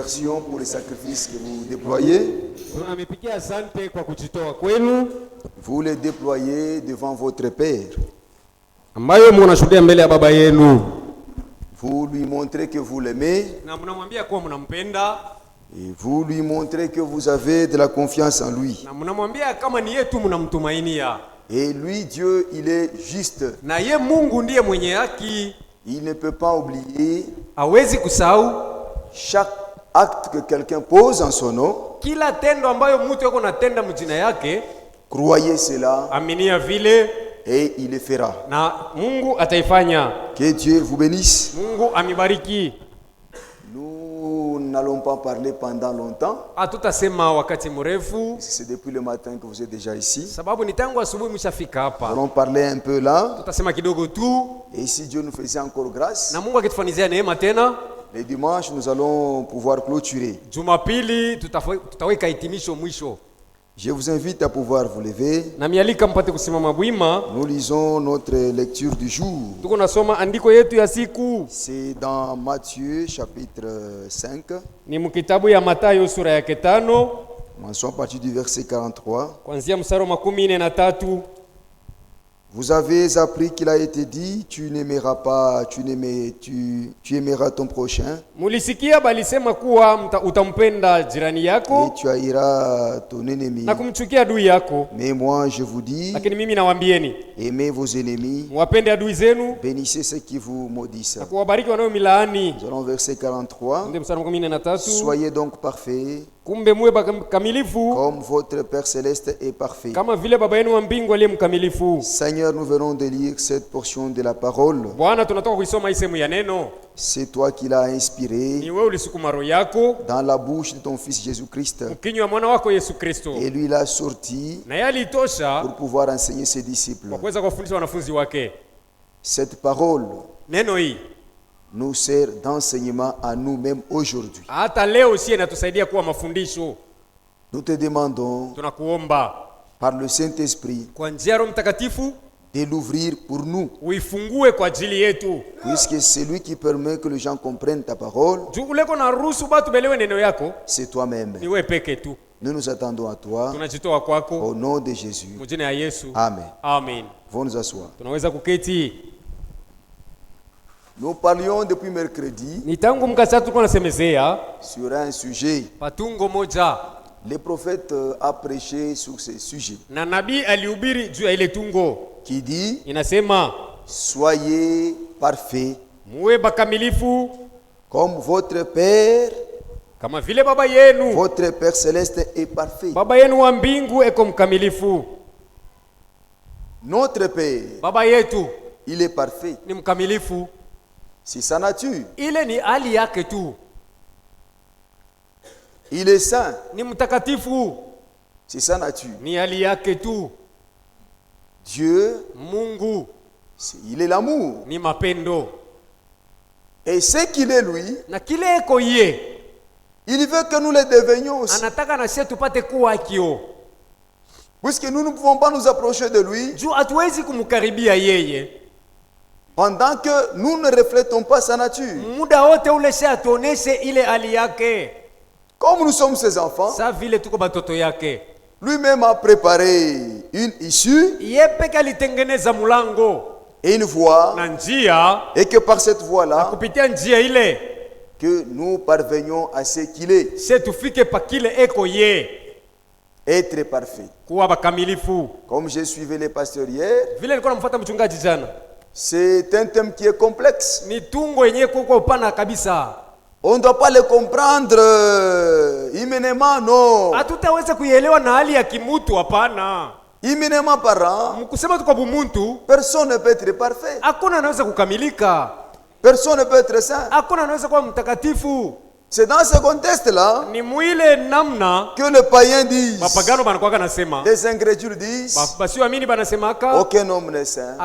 remercions pour les sacrifices que vous déployez. Vous les déployez devant votre Père. Vous lui montrez que vous l'aimez. Et vous lui montrez que vous avez de la confiance en lui. Et lui, Dieu, il est juste. Il ne peut pas oublier chaque acte que quelqu'un pose en son nom. Croyez cela. Et il le fera. Que Dieu vous bénisse. Nous n'allons pas parler pendant longtemps. C'est depuis le matin que vous êtes déjà ici. Nous allons parler un peu là. Et si Dieu nous faisait encore grâce, les dimanches, nous allons pouvoir clôturer. Je vous invite à pouvoir vous lever. Nous lisons notre lecture du jour. C'est dans Matthieu chapitre 5. Commençons à partir du verset 43. Vous avez appris qu'il a été dit, tu n'aimeras pas, tu aimeras ton prochain. Et tu haïras ton ennemi. Mais moi je vous dis, aimez vos ennemis, bénissez ceux qui vous maudissent. Nous allons verset 43. Soyez donc parfaits, comme votre Père Céleste est parfait. Seigneur, nous venons de lire cette portion de la parole. C'est toi qui l'as inspiré dans la bouche de ton Fils Jésus-Christ. Et lui l'a sorti pour pouvoir enseigner ses disciples. Cette parole nous sert d'enseignement à nous-mêmes aujourd'hui. Nous te demandons par le Saint-Esprit de l'ouvrir pour nous. Puisque c'est lui qui permet que les gens comprennent ta parole. C'est toi-même. Nous nous attendons à toi. Au nom de Jésus. Amen. Vous nous asseoir. Nous parlions depuis mercredi sur un sujet. Le prophète a prêché sur ce sujet qui dit, soyez parfaits comme votre Père, votre Père Céleste est parfait. Notre Père, il est parfait. C'est sa nature. Il est saint. C'est sa nature. Dieu, il est l'amour. Et ce qu'il est lui, il veut que nous le devenions aussi. Puisque nous ne pouvons pas nous approcher de lui pendant que nous ne reflétons pas sa nature. Comme nous sommes ses enfants, lui-même a préparé une issue et une voie, et que par cette voie-là, que nous parvenions à ce qu'il est, être parfait. Comme j'ai suivi les pasteurs hier, c'est un thème qui est complexe. On ne doit pas le comprendre immédiatement, non. Immédiatement parlant, personne ne peut être parfait. Personne ne peut être saint. C'est dans ce contexte-là que les païens disent, les incrédules disent, aucun homme n'est saint,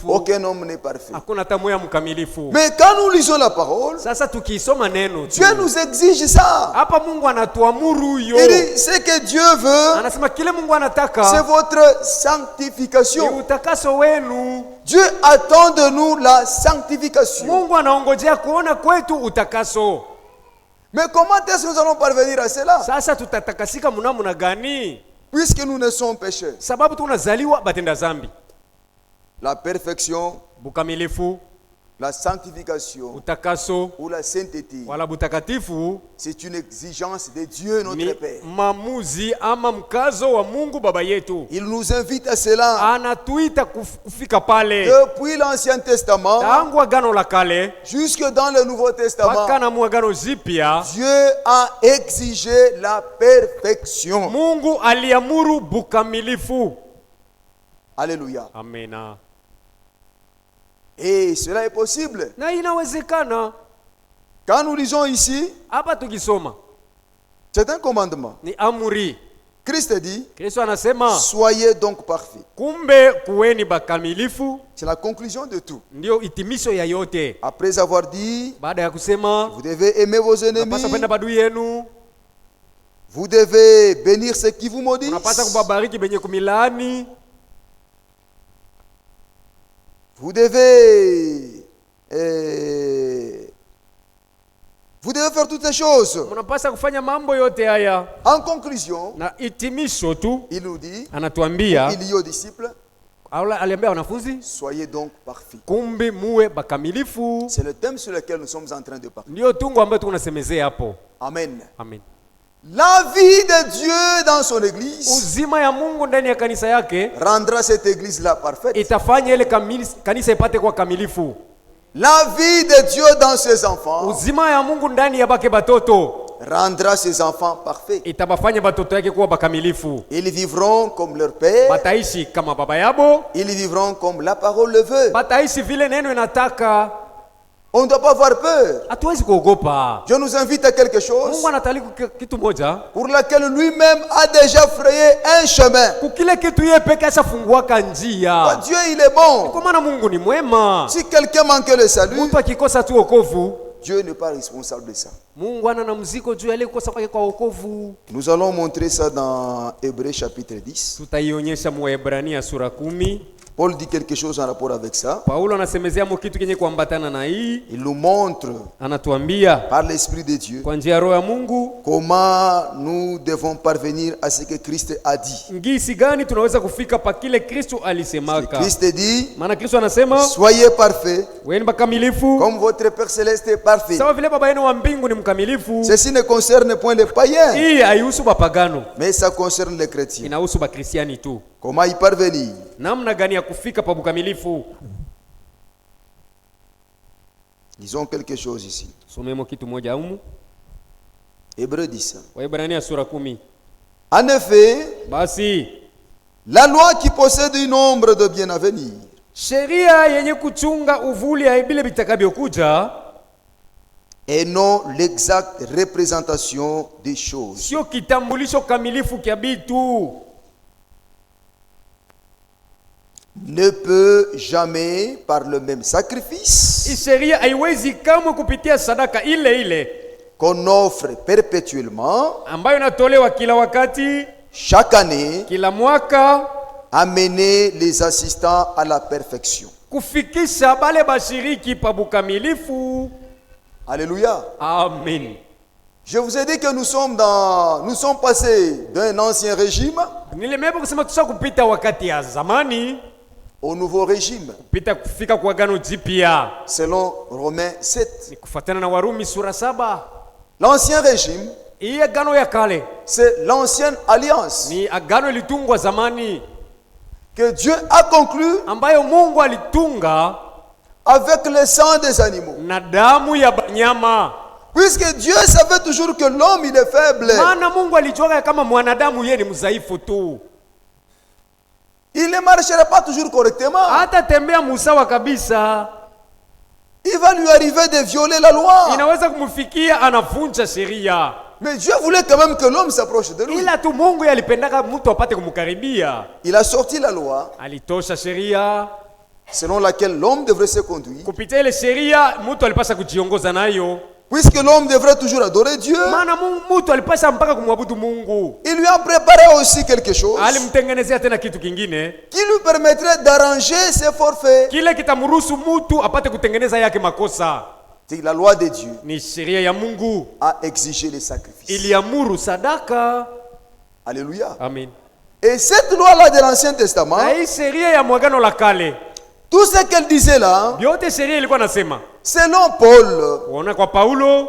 aucun homme n'est parfait. Mais quand nous lisons la parole, Dieu nous exige ça. Il dit, ce que Dieu veut, c'est votre sanctification. Dieu attend de nous la sanctification. Mais comment est-ce que nous allons parvenir à cela? Sasa tutatakasika mnamna gani? Puisque nous ne sommes pécheurs. Sababu tunazaliwa batenda zambi. La perfection, bukamilifu, la sanctification, utakaso, ou la sainteté, wala butakatifu, c'est une exigence de Dieu notre Père. Mamuzi ama mkazo wa Mungu baba yetu. Il nous invite à cela. Anatuita kufika pale. Depuis l'Ancien Testament, tangu agano la kale, jusque dans le Nouveau Testament, mpaka na agano jipya, Dieu a exigé la perfection. Mungu aliamuru bukamilifu. Alléluia. Amena. Et cela est possible. Na inawezekana. Quand nous lisons ici, hapa tukisoma, c'est un commandement. Ni amuri. Christ dit, Kristo anasema, soyez donc parfaits. Kumbe kuweni bakamilifu. C'est la conclusion de tout. Ndio hitimisho ya yote. Après avoir dit, baada ya kusema, vous devez aimer vos ennemis. Unapaswa penda badui yenu. Vous devez bénir ceux qui vous maudissent. Unapaswa kubariki benye kumilani. Vous devez faire toutes ces choses. Mnapaswa kufanya mambo yote haya. En conclusion, na hitimisho tu, il nous dit, anatuambia, il dit aux disciples, aliambia wanafunzi, soyez donc parfaits. Kumbe muwe bakamilifu. C'est le thème sur lequel nous sommes en train de parler. Ndio tungo ambayo tunasemezea hapo. Amen. Amen. La vie de Dieu dans son église, uzima ya Mungu ndani ya kanisa yake, rendra cette église là parfaite. Itafanya ile kanisa ipate kuwa kamilifu. La vie de Dieu dans ses enfants, uzima ya Mungu ndani ya bake batoto, rendra ses enfants parfaits. Itabafanya batoto yake kuwa bakamilifu. Ils vivront comme leur père. Bataishi kama baba yabo. Ils vivront comme la parole le veut. Bataishi vile neno inataka. On ne doit pas avoir peur. Hatuwezi kuogopa. Dieu nous invite à quelque chose Mungu anataka kitu moja pour laquelle lui-même a déjà frayé un chemin. Kukile kitu yeye peke ashafunguaka njia. Dieu il est bon. Kwa maana Mungu ni mwema. Si quelqu'un manque le salut, mtu akikosa tu wokovu, Dieu n'est pas responsable de ça. Mungu ana na mzigo juu ya kukosa kwake kwa wokovu. Nous allons montrer ça dans Hébreux chapitre 10. Tutaionyesha mu Waebrania sura 10. Paul dit quelque chose en rapport avec ça. Paulo anasemezea kitu kenye kuambatana na hii. Il nous montre, anatuambia par l'esprit de Dieu, kwa njia ya roho ya Mungu, comment nous devons parvenir à ce que Christ a dit. Ngisi gani tunaweza kufika pa kile Kristo alisemaka. Christ dit, maana Kristo anasema, soyez parfaits, weni bakamilifu, comme votre Père céleste est parfait. Sawa vile baba yenu wa mbingu ni mkamilifu. Ceci ne concerne point les païens. Hii haihusu bapagano, mais ça concerne les chrétiens. Inahusu bakristiani tu. Comment y parvenir? Namna gani ya kufika pa bukamilifu? Disons quelque chose ici. Somemo kitu moja humu. Hébreux 10. Waebrania sura 10. En effet, basi la loi qui possède une ombre de bien à venir, sheria yenye kuchunga uvuli ya bile bitakavyokuja, et non l'exacte représentation des choses. Sio kitambulisho kamilifu kia bitu. Ne peut jamais par le même sacrifice sheria haiwezi kamwe kupitia sadaka ile ile qu'on offre perpétuellement, ambayo inatolewa kila wakati, chaque année, kila mwaka, amener les assistants à la perfection. Kufikisha bale bashiriki pa bukamilifu. Alléluia. Amen. Je vous ai dit que nous sommes passés d'un ancien régime nilemeba kusema tushakupita wakati ya zamani au nouveau régime. Kupita kufika kwa agano jipya. Selon Romains 7. Ni kufuatana na Warumi sura 7. L'ancien régime, hii agano ya kale, c'est l'ancienne alliance. Ni agano ilitungwa zamani que Dieu a conclu ambayo Mungu alitunga avec le sang des animaux. Na damu ya banyama. Puisque Dieu savait toujours que l'homme il est faible. Maana Mungu alijua kama mwanadamu yeye ni mzaifu tu. Il ne marcherait pas toujours correctement. Hata tembea musawa kabisa. Il va lui arriver de violer la loi. Inaweza kumfikia anavunja sheria. Mais Dieu voulait quand même que l'homme s'approche de lui. Ila tu Mungu alipendaka mtu apate kumkaribia. Il a sorti la loi. Alitosha sheria selon laquelle l'homme devrait se conduire. Kupitia ile sheria mtu alipaswa kujiongoza nayo. Puisque l'homme devrait toujours adorer Dieu, maana mtu alipaswa mpaka kumwabudu Mungu. Il lui a préparé aussi quelque chose alimtengenezea tena kitu kingine qui lui permettrait d'arranger ses forfaits. Kile kitamruhusu mtu apate kutengeneza yake makosa. La loi de Dieu ni sheria ya Mungu a exigé les sacrifices. iliamuru sadaka. Alléluia. Amen. Et cette loi-là de l'Ancien Testament, na hii sheria ya mwagano la kale, tout ce qu'elle disait là, vyote sheria ilikuwa nasema, selon Paul, kuona kwa Paulo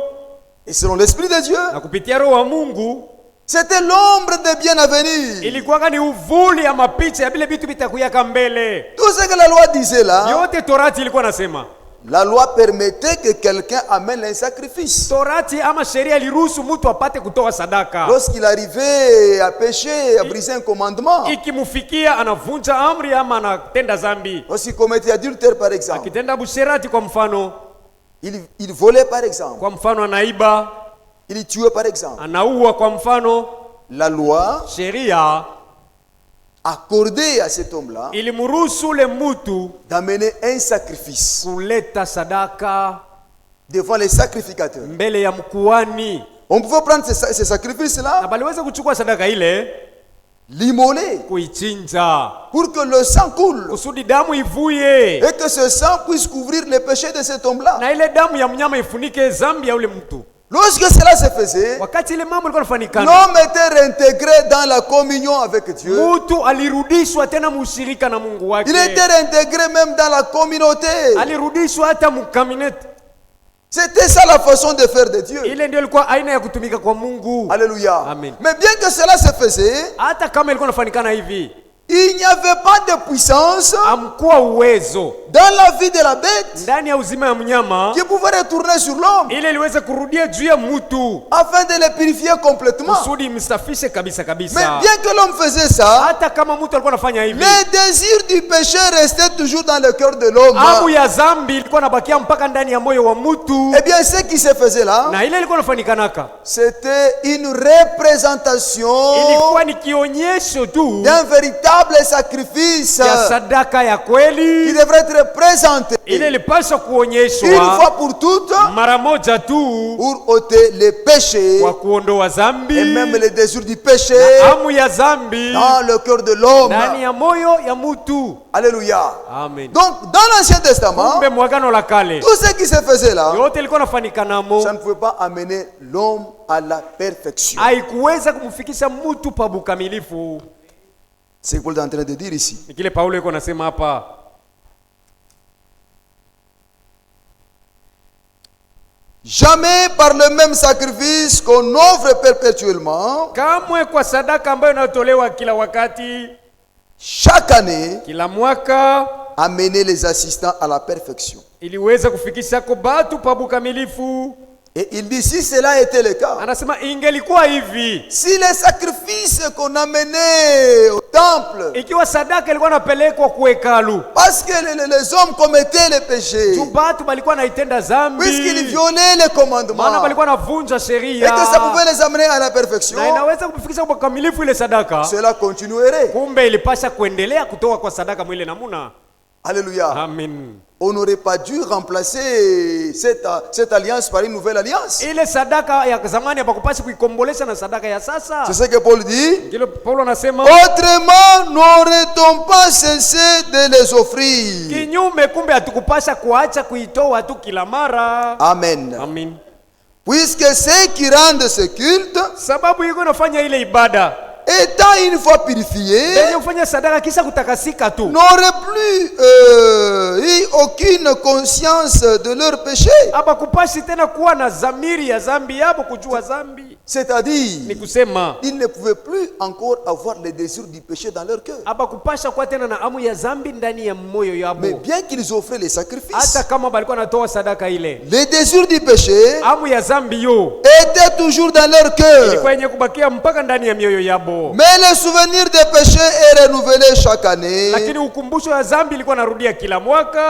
et selon l'Esprit de Dieu, na kupitia Roho wa Mungu, c'était l'ombre de bien à venir. ilikuwa ni uvuli ya mapicha ya vile vitu vitakuyaka mbele. Tout ce que la loi disait là, vyote Torati ilikuwa nasema. La loi permettait que quelqu'un amène un sacrifice. Torati ama sheria iliruhusu mtu apate kutoa sadaka. Lorsqu'il arrivait à pécher, à briser un commandement. Ikimufikia anavunja amri ama anatenda zambi. Lorsqu'il commettait adultère par exemple. Akitenda busherati kwa mfano. Il volait par exemple. Kwa mfano anaiba. Il tuait par exemple. Anaua kwa mfano. La loi, sheria, accordé à cet homme-là ilimruhusu le mtu d'amener un sacrifice kuleta sadaka devant les sacrificateurs. Mbele ya mkuani. On pouvait prendre ces sacrifices-là, na baliweza kuchukua sadaka ile, l'immoler, kuichinja, pour que le sang coule, kusudi damu ivuye, et que ce sang puisse couvrir les péchés de cet homme-là. Na ile damu ya mnyama ifunike zambi ya ule mtu. Lorsque cela se faisait, l'homme était réintégré dans la communion avec Dieu. Il était réintégré même dans la communauté. C'était ça la façon de faire de Dieu. Alléluia. Amen. Mais bien que cela se faisait, il n'y avait pas de puissance dans la vie de la bête qui pouvait retourner sur l'homme afin de le purifier complètement. Mais bien que l'homme faisait ça, les désirs du péché restaient toujours dans le cœur de l'homme. Et bien ce qui se faisait là, c'était une représentation d'un véritable sacrifice qui devrait être présenté une fois pour toutes pour ôter les péchés et même les désirs du péché dans le cœur de l'homme. Alléluia. Amen. Donc dans l'Ancien Testament, tout ce qui se faisait là, ça ne pouvait pas amener l'homme à la perfection. C'est ce que Paul est en train de dire ici. Jamais par le même sacrifice qu'on offre perpétuellement, chaque année, amener les assistants à la perfection. Et il dit, si cela était le cas, si les sacrifices qu'on amenait au temple, parce que les hommes commettaient les péchés, puisqu'ils violaient les commandements, et que ça pouvait les amener à la perfection, cela continuerait. Alléluia. Amen. On n'aurait pas dû remplacer cette alliance par une nouvelle alliance. C'est ce que Paul dit. Autrement, n'aurait-on pas cessé de les offrir. Amen. Amen. Puisque ceux qui rendent ce culte, étant une fois purifiés, n'auraient plus eu aucune conscience de leur péché. C'est-à-dire, ils ne pouvaient plus encore avoir les désirs du péché dans leur cœur. Mais bien qu'ils offraient les sacrifices, les désirs du péché étaient toujours dans leur cœur. Mais le souvenir des péchés est renouvelé chaque année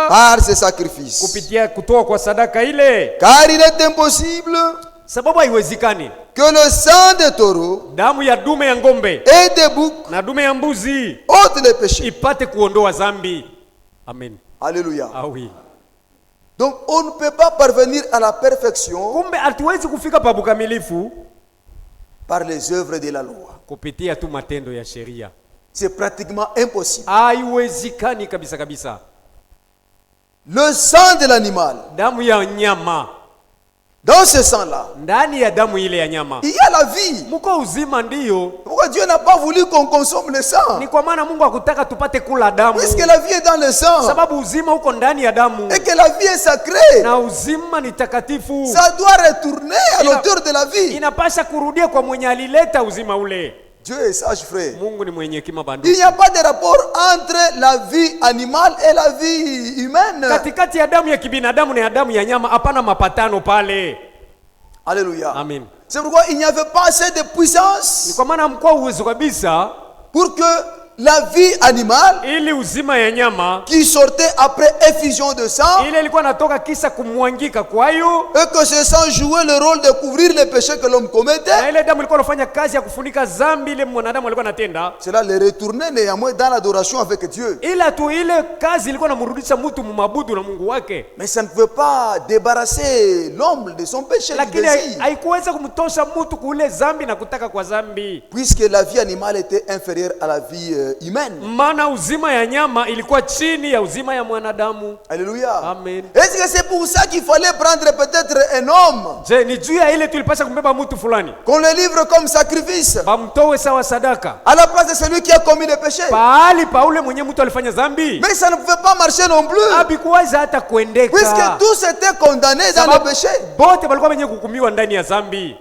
par ces sacrifices. Car il est impossible que le sang de taureau et des boucs ôte les péchés. Amen. Alléluia. Ah oui. Donc on ne peut pas parvenir à la perfection par les œuvres de la loi. C'est pratiquement impossible. Le sang de l'animal Dans ce sang-là, ndani ya damu ile ya nyama, il y a la vie. muko uzima ndio. Pourquoi Dieu n'a pas voulu qu'on consomme le sang? Ni kwa maana Mungu hakutaka tupate kula damu. Puisque la vie est dans le sang. Sababu uzima uko ndani ya damu. Et que la vie est sacrée. Na uzima ni takatifu. Ça doit retourner à l'auteur de la vie. Inapasha kurudia kwa mwenye alileta uzima ule. Dieu est sage, frère. Mungu ni mwenye hekima bandugu. Il n'y a pas de rapport entre la vie animale et la vie humaine. Katikati ya damu ya kibinadamu na ya damu ya nyama hapana mapatano pale. Alléluia. Amen. C'est pourquoi il n'y avait pas assez de puissance. Ni kwa maana mkoa uwezo kabisa pour que la vie animale ili uzima ya nyama qui sortait après effusion de sang ile ilikuwa natoka kisa kumwangika kwayo, et que ce sang jouait le rôle de couvrir les péchés que l'homme commettait. Na ile damu ilikuwa inafanya kazi ya kufunika dhambi ile mwanadamu alikuwa anatenda. Cela le retournait néanmoins dans l'adoration avec Dieu. Ila tu ile kazi ilikuwa inamrudisha mtu mumabudu na Mungu wake. Mais ça ne pouvait pas débarrasser l'homme de son péché. Lakini haikuweza kumtosha mtu kule dhambi na kutaka kwa dhambi. Puisque la vie animale était inférieure à la vie humaine. Maana uzima ya nyama ilikuwa chini ya uzima ya mwanadamu. Alléluia. Amen. Est-ce que c'est pour ça qu'il fallait prendre peut-être un homme? Je ni juu ya ile tulipasha kumbeba mtu fulani. Qu'on le livre comme sacrifice. Bamtoe sawa sadaka. À la place de celui qui a commis le péché. Pahali Paule mwenye mtu alifanya dhambi. Mais ça ne pouvait pas marcher non plus. Habikuweza hata kuendeka. Puisque tous étaient condamnés dans le péché. Bote walikuwa wenye kuhukumiwa ndani ya dhambi.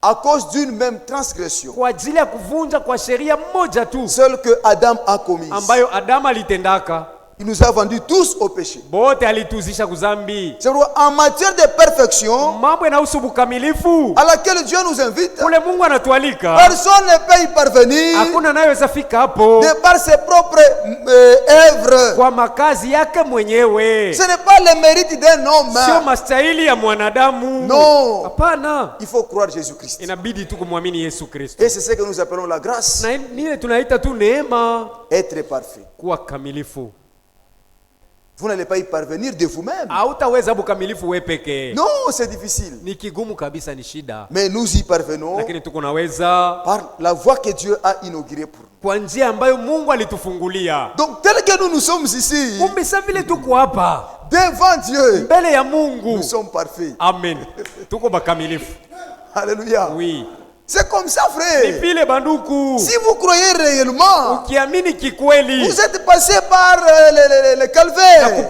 À cause d'une même transgression. Kwa ajili ya kuvunja kwa sheria moja tu. Celle que Adam a commise. Ambayo Adam alitendaka. Il nous a vendus tous au péché. Bote alituzisha kuzambi. C'est pourquoi en matière de perfection, mambo yanahusu bukamilifu, à laquelle Dieu nous invite, kule Mungu anatualika, personne ne peut y parvenir. Hakuna anayeweza fika hapo de par ses propres œuvres. Kwa makazi yake mwenyewe. Ce n'est pas le mérite d'un homme. Sio mastahili ya mwanadamu. Non. Hapana. Il faut croire Jésus-Christ. Inabidi tu kumwamini Yesu Kristo. Et c'est ce que nous appelons la grâce. Na nile tunaita tu neema. Être parfait. Kuwa kamilifu. Vous n'allez pas y parvenir de vous-même. Hautaweza bukamilifu wewe pekee. Non, c'est difficile. Ni kigumu kabisa, ni shida. Mais nous y parvenons. Lakini tuko naweza par la voie que Dieu a inaugurée pour nous. Kwa njia ambayo Mungu alitufungulia. Donc tel que nous sommes ici. Kumbe sasa vile tuko hapa devant Dieu. Mbele ya Mungu. Nous sommes parfaits. Amen. Tuko bakamilifu. Alléluia. Oui. C'est comme ça, frère. Si vous croyez réellement, vous êtes passé par le calvaire. Vous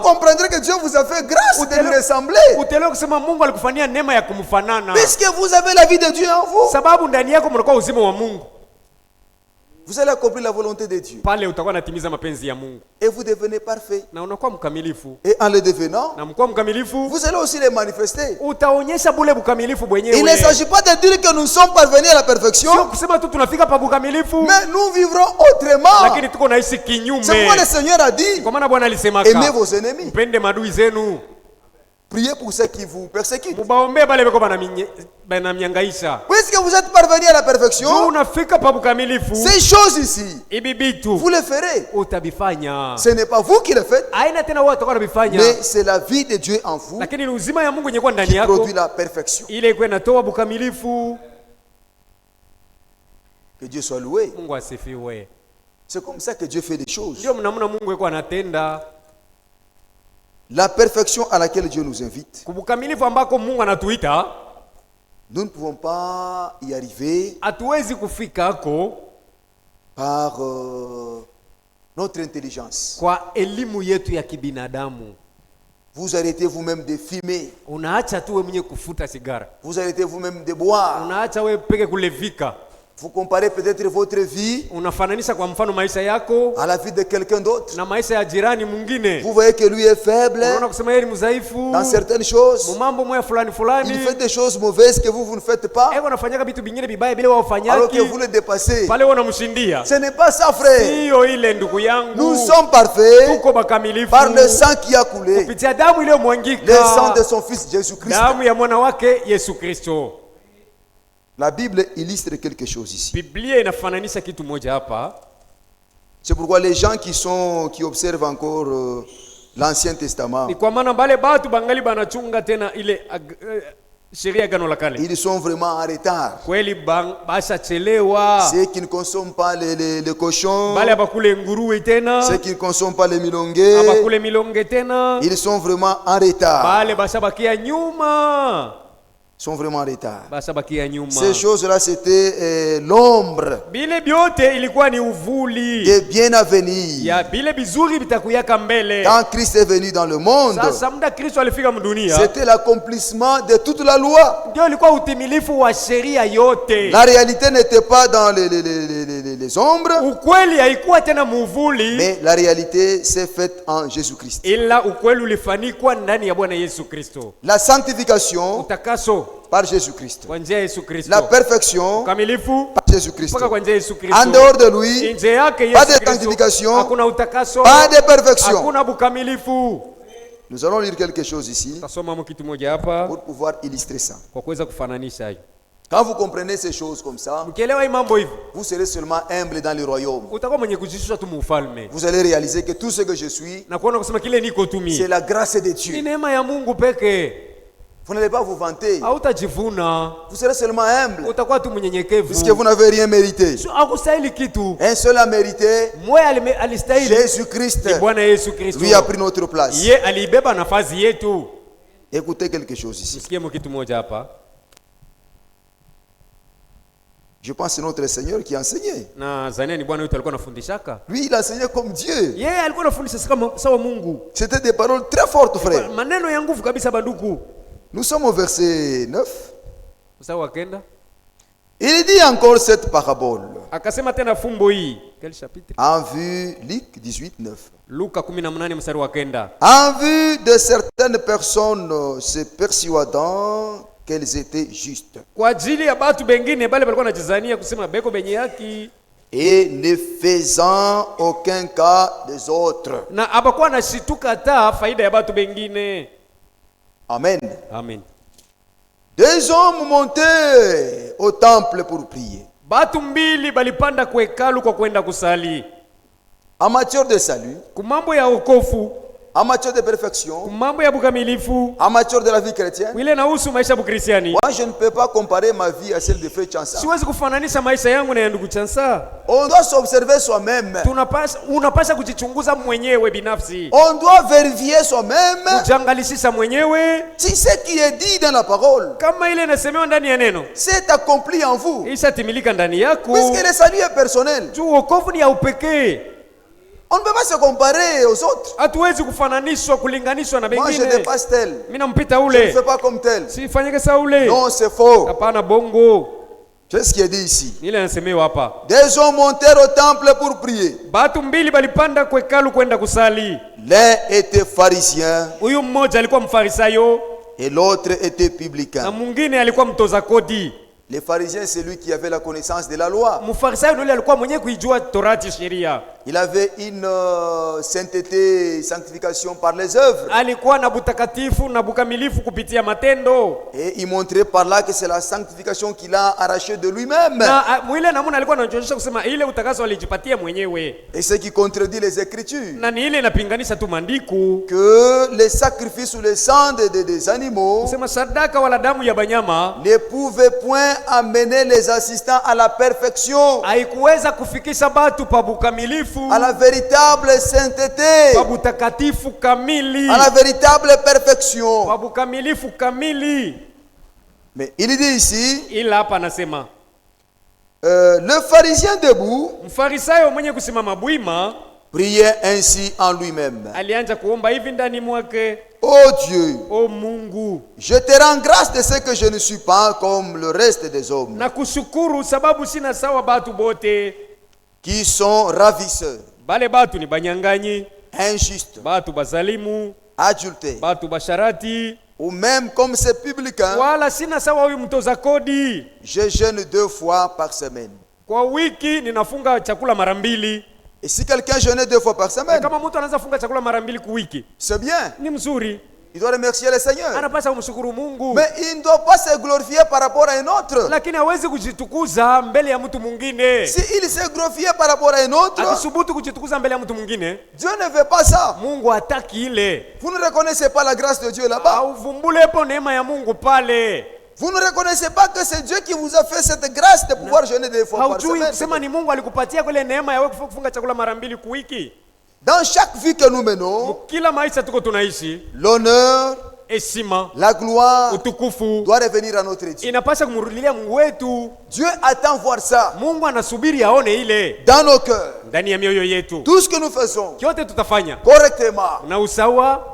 comprendrez que Dieu vous a fait grâce de lui ressembler. Puisque vous avez la vie de Dieu en vous. Vous allez accomplir la volonté de Dieu. Et vous devenez parfait. Et en le devenant, vous allez aussi les manifester. Il ne s'agit pas de dire que nous sommes parvenus à la perfection. Mais nous vivrons autrement. C'est pourquoi le Seigneur a dit, aimez vos ennemis. Priez pour ceux qui vous persécutent. Puisque vous êtes parvenus à la perfection, ces choses ici, vous les ferez. Ce n'est pas vous qui le faites, mais c'est la vie de Dieu en vous qui produit la perfection. Que Dieu soit loué. C'est comme ça que Dieu fait des choses. La perfection à laquelle Dieu nous invite, nous ne pouvons pas y arriver par notre intelligence. Vous arrêtez vous-même de fumer. Vous arrêtez vous-même de boire. Vous comparez peut-être votre vie à la vie de quelqu'un d'autre. Vous voyez que lui est faible dans certaines choses. Il fait des choses mauvaises que vous ne faites pas, alors que vous le dépassez. Ce n'est pas ça, frère. Nous sommes parfaits par le sang qui a coulé, le sang de son fils Jésus-Christ. La Bible illustre quelque chose ici. C'est pourquoi les gens qui observent encore l'Ancien Testament, Ils sont vraiment en retard. Ceux qui ne consomment pas les cochons, ceux qui ne consomment pas les milongues, ils sont vraiment en retard. Sont vraiment en retard. Ces choses-là, c'était l'ombre des bien à venir. Quand Christ est venu dans le monde, c'était l'accomplissement de toute la loi. La réalité n'était pas dans les ombres, mais la réalité s'est faite en Jésus-Christ. La sanctification par Jésus-Christ. La perfection par Jésus-Christ. En dehors de lui, pas de sanctification, pas de perfection. Nous allons lire quelque chose ici pour pouvoir illustrer ça. Quand vous comprenez ces choses comme ça, vous serez seulement humble dans le royaume. Vous allez réaliser que tout ce que je suis, c'est la grâce de Dieu. Vous n'allez pas vous vanter. Vous serez seulement humble. Puisque vous n'avez rien mérité. Un seul a mérité. Jésus-Christ. Lui a pris notre place. Écoutez quelque chose ici. Je pense que c'est notre Seigneur qui a enseigné. Lui, il a enseigné comme Dieu. C'était des paroles très fortes, frère. Nous sommes au verset 9. Il dit encore cette parabole. Quel chapitre? En vue, Luc 18, 9. En vue de certaines personnes se persuadant qu'elles étaient justes. Et ne faisant aucun cas des autres. Amen. Amen. Deux hommes montaient au temple pour prier. En matière de salut, en matière de perfection, en matière de la vie chrétienne, moi je ne peux pas comparer ma vie à celle de Frère Chansa. On doit s'observer soi-même. On doit vérifier soi-même si ce qui est dit dans la parole s'est accompli en vous. Puisque le salut est personnel. On ne peut pas se comparer aux autres. Moi je dépasse tel. Je ne fais pas comme tel. Non, c'est faux. C'est ce qui est dit ici. Des hommes montèrent au temple pour prier. L'un était pharisien et l'autre était publicain. Les pharisiens, c'est lui qui avait la connaissance de la loi. Il avait une sainteté, sanctification par les œuvres. Et il montrait par là que c'est la sanctification qu'il a arrachée de lui-même. Et ce qui contredit les Écritures. Que les sacrifices ou les sang des animaux ne pouvaient point amener les assistants à la perfection, à la véritable sainteté, à la véritable perfection. Mais il dit ici, le pharisien debout priait ainsi en lui-même. Oh Dieu, je te rends grâce de ce que je ne suis pas comme le reste des hommes, qui sont ravisseurs, injustes, adultères, ou même comme ces publicains. Je jeûne 2 fois par semaine. Et si quelqu'un jeûne 2 fois par semaine, c'est bien. Il doit remercier le Seigneur. Mais il ne doit pas se glorifier par rapport à un autre. Si il se glorifie par rapport à un autre, Dieu ne veut pas ça. Vous ne reconnaissez pas la grâce de Dieu là-bas. Vous ne reconnaissez pas que c'est Dieu qui vous a fait cette grâce de pouvoir jeûner 2 fois par semaine. Kusema ni Mungu alikupatia kule neema ya wewe kufunga chakula mara 2 kwa wiki. Dans chaque vie que nous menons, kila maisha tuko tunaishi, l'honneur, heshima, la gloire utukufu doit revenir à notre Dieu. Inapaswa kumrudilia Mungu wetu. Dieu attend voir ça. Mungu anasubiri aone ile dans nos cœurs. Ndani ya mioyo yetu. Tout ce que nous faisons kyote tutafanya correctement na usawa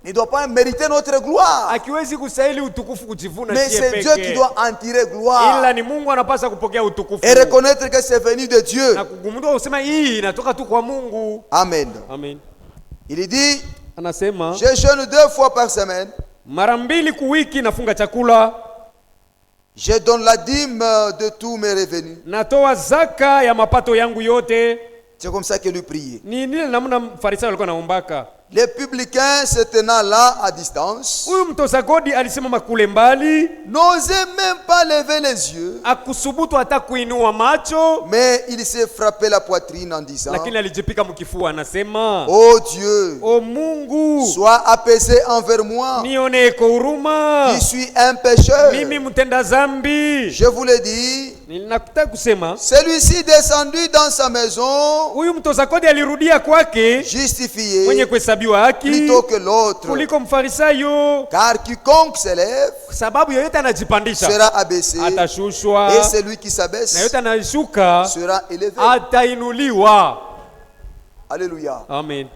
ne doit pas mériter notre gloire. Akiwezi kustahili utukufu kujivuna mais c'est Dieu qui doit en tirer gloire. Ila ni Mungu anapaswa kupokea utukufu. Et reconnaître que c'est venu de Dieu. Na kugundua usema hii inatoka tu kwa Mungu. Amen. Amen. Il dit, anasema, je jeûne 2 fois par semaine. Mara 2 kwa wiki nafunga chakula. Je donne la dîme de tous mes revenus. Natoa zaka ya mapato yangu yote. C'est comme ça que lui priait. Ni nini namna Farisayo alikuwa anaombaka. Les publicains se tenant là à distance, huyu mtoza kodi alisimama kule mbali, n'osait même pas lever les yeux, akusubutu hata kuinua macho, mais il s'est frappé la poitrine en disant, lakini alijipika mkifua anasema, oh Dieu, o Mungu, sois apaisé envers moi, nione kwa huruma, je suis un pécheur. mimi mtenda zambi. Je vous le dis, ninataka kusema, celui-ci descendu dans sa maison, huyu mtoza kodi alirudia kwake justifié, mwenye kuhesabiwa haki plutôt que l'autre, kuliko mfarisayo. car quiconque s'élève, sababu yoyote anajipandisha, sera abaissé, atashushwa, et celui qui s'abaisse, na yote anashuka, sera élevé. atainuliwa. Alléluia. Amen.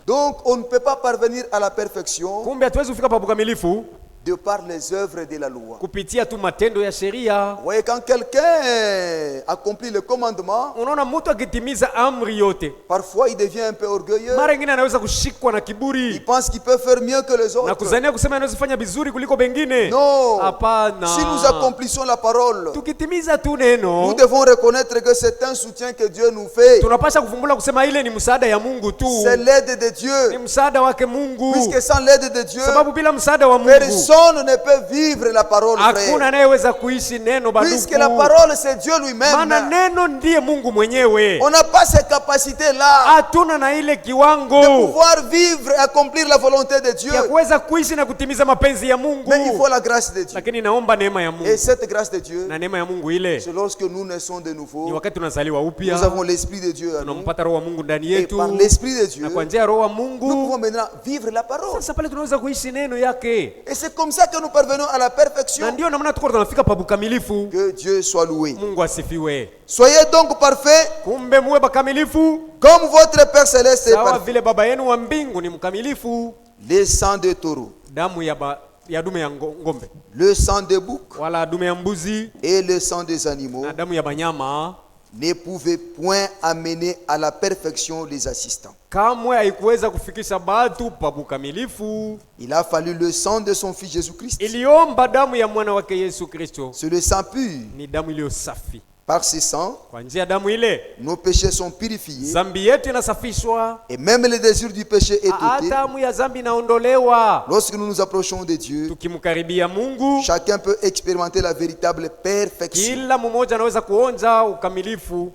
Donc on ne peut pas parvenir à la perfection kumbe hatuwezi kufika pa ukamilifu de par les œuvres de la loi. kupitia tu matendo ya sheria. Vous voyez, quand quelqu'un accomplit le commandement, unaona mtu akitimiza amri yote, parfois il devient un peu orgueilleux. mara nyingine anaweza kushikwa na Il kiburi pense qu'il peut faire mieux que les na autres. kuzania kusema anaweza fanya vizuri kuliko bengine. Non. Hapana. Si nous accomplissons la parole, tukitimiza tu neno, nous devons reconnaître que c'est un soutien que Dieu nous fait. tunapaswa kuvumbula kusema ile ni msaada ya Mungu tu. C'est l'aide de Ni Dieu. msaada wake Mungu. Puisque sans l'aide de Dieu, sababu bila msaada wa Mungu personne ne peut vivre la parole, hakuna frère. anayeweza kuishi neno baduku. Puisque la parole c'est Dieu Maana lui-même. neno ndiye Mungu mwenyewe. On n'a pas ces capacités-là Hatuna na ile de kiwango pouvoir vivre et accomplir la volonté de Dieu. ya kuweza kuishi na kutimiza mapenzi ya Mungu. Mais il faut la grâce de Dieu. Lakini naomba neema ya Mungu. Et cette grâce de Dieu, Na neema ya Mungu ile c'est lorsque nous naissons de ni nouveau, wakati tunazaliwa upya, nous avons l'Esprit de Dieu à nous. tunampata roho wa Mungu ndani Et yetu, par l'Esprit de Dieu, na kwa njia ya roho wa nous Mungu pouvons maintenant vivre la parole. sasa pale tunaweza kuishi neno yake. Et c'est comme ça que nous parvenons à la Na perfection. ndio namna tuko tunafika pa bukamilifu. Que Dieu soit loué. Mungu asifiwe. Soyez donc parfaits Kumbe muwe bakamilifu comme votre Père Céleste est sawa parfait. vile baba yenu wa mbingu ni mkamilifu. Le sang de taureau, Damu ya dume ya ngombe le sang de bouc wala dume ya mbuzi et le sang des animaux na damu ya banyama ne pouvaient point amener à la perfection les assistants. kamwe haikuweza kufikisha batu pa bukamilifu. Il a fallu le sang de son Fils Jésus-Christ. Iliomba damu ya mwana wake Yesu Kristo. C'est le sang pur. Ni damu iliyo safi. Par ce sang, Kwa njia ya damu ile nos péchés sont purifiés zambi yetu inasafishwa, et même le désir du péché est ôté. damu ya zambi inaondolewa. Lorsque nous nous approchons de Dieu, Tukimkaribia Mungu, chacun peut expérimenter la véritable perfection. kila mmoja anaweza kuonja ukamilifu.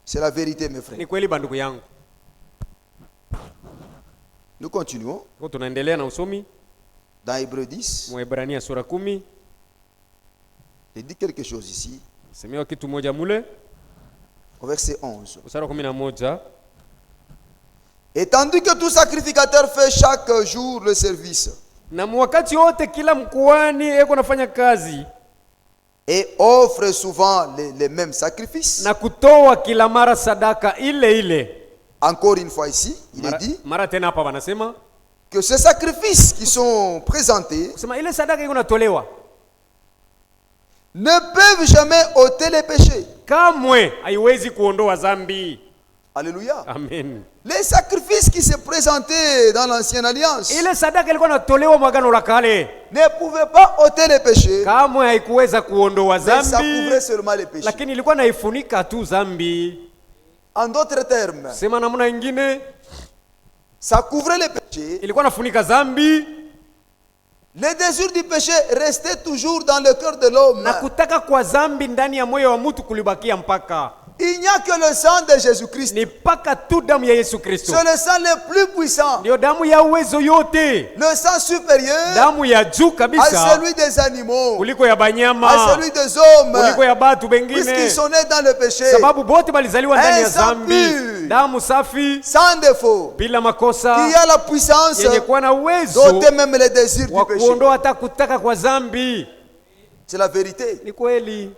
C'est la vérité, mes frères. Ni kweli bandugu yangu. Nous continuons Kwa tunaendelea na usomi dans Hébreux 10. Mwaebrania sura 10. Il dit quelque chose ici, Semewa kitu moja mule au verset 11. mstari wa 11. Et tandis que tout sacrificateur fait chaque jour le service Na wakati wote kila mkuhani eko nafanya kazi et offre souvent les mêmes sacrifices. na kutoa kila mara sadaka ile ile. Encore une fois ici, il est dit Mara tena hapa wanasema que ces sacrifices qui sont présentés kusema ile sadaka iko natolewa ne peuvent jamais ôter les péchés. kamwe haiwezi kuondoa zambi. Alléluia. Amen. Les sacrifices qui se présentaient dans l'ancienne alliance Ile sadaka ilikuwa natolewa mwagano la kale ne pouvaient pas ôter les péchés, kamwe haikuweza kuondoa mais ça zambi, couvrait seulement les péchés. lakini ilikuwa naifunika tu zambi. En d'autres termes, Sema namna nyingine, ça couvrait les péchés. ilikuwa nafunika zambi Le désir du péché restait toujours dans le cœur de l'homme. na kutaka kwa zambi ndani ya moyo wa mtu kulibakia mpaka Il n'y a que le sang de Jésus-Christ. Ni paka tu damu ya Yesu Kristo. C'est le sang le plus puissant. Ndio damu ya uwezo yote. Le sang supérieur. Damu ya juu kabisa. À celui des animaux. Kuliko ya banyama. À celui des hommes. Kuliko ya batu bengine. Puisqu'ils sont nés dans le péché. Sababu bote balizaliwa ndani ya dhambi. Pur. Damu safi. Sans défaut. Bila makosa. Qui a la puissance. Yenye kuwa na uwezo. D'ôter même les désirs du péché. Kuondoa hata kutaka kwa dhambi. C'est la vérité. Ni kweli.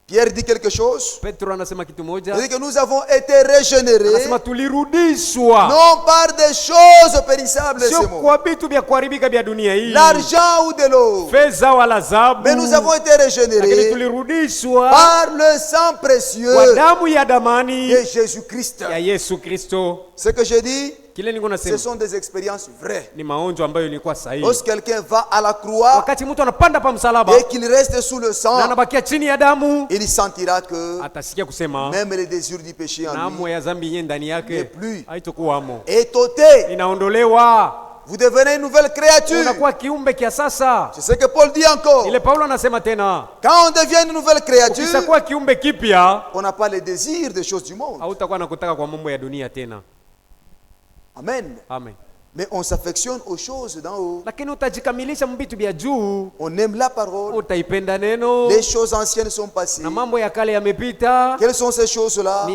Pierre dit quelque chose. Petro anasema kitu moja. Il dit que nous avons été régénérés. Anasema tulirudishwa. Non par des choses périssables. Sio kwa vitu vya kuharibika vya dunia hii. L'argent ou de l'eau. Fedha wala dhahabu. Mais nous avons été régénérés. Lakini tulirudishwa par le sang précieux. Kwa damu ya damani. De Jésus-Christ. Ya Yesu Kristo. Ce que je dis. Ce sont des expériences vraies. Lorsque quelqu'un va à la croix et qu'il reste sous le sang, il sentira que même les désirs du péché en lui n'est plus. Et ôté. Vous devenez une nouvelle créature. C'est ce que Paul dit encore. Quand on devient une nouvelle créature, on n'a pas les désirs des choses du monde. Amen. Amen. Mais on s'affectionne aux choses d'en haut. On aime la parole. Les choses anciennes sont passées. Quelles sont ces choses-là?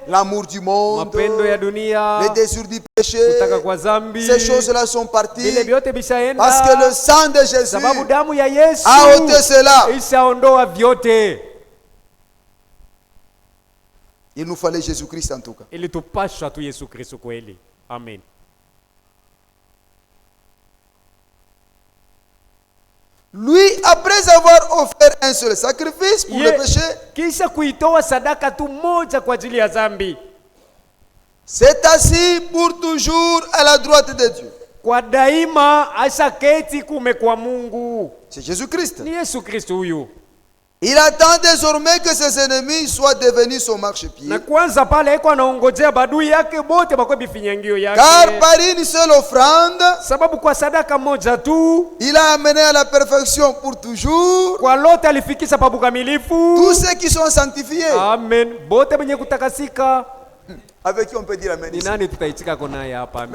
L'amour du monde, les désirs du péché. Ces choses-là sont parties parce que le sang de Jésus a ôté cela. Il nous fallait Jésus-Christ en tout cas. Amen. Lui, après avoir offert un seul sacrifice pour le péché, s'est assis pour toujours à la droite de Dieu. C'est Jésus-Christ. Il attend désormais que ses ennemis soient devenus son marchepied. Car par une seule offrande, il a amené à la perfection pour toujours tous ceux qui sont sanctifiés. Amen. Avec qui on peut dire Amen ici? Même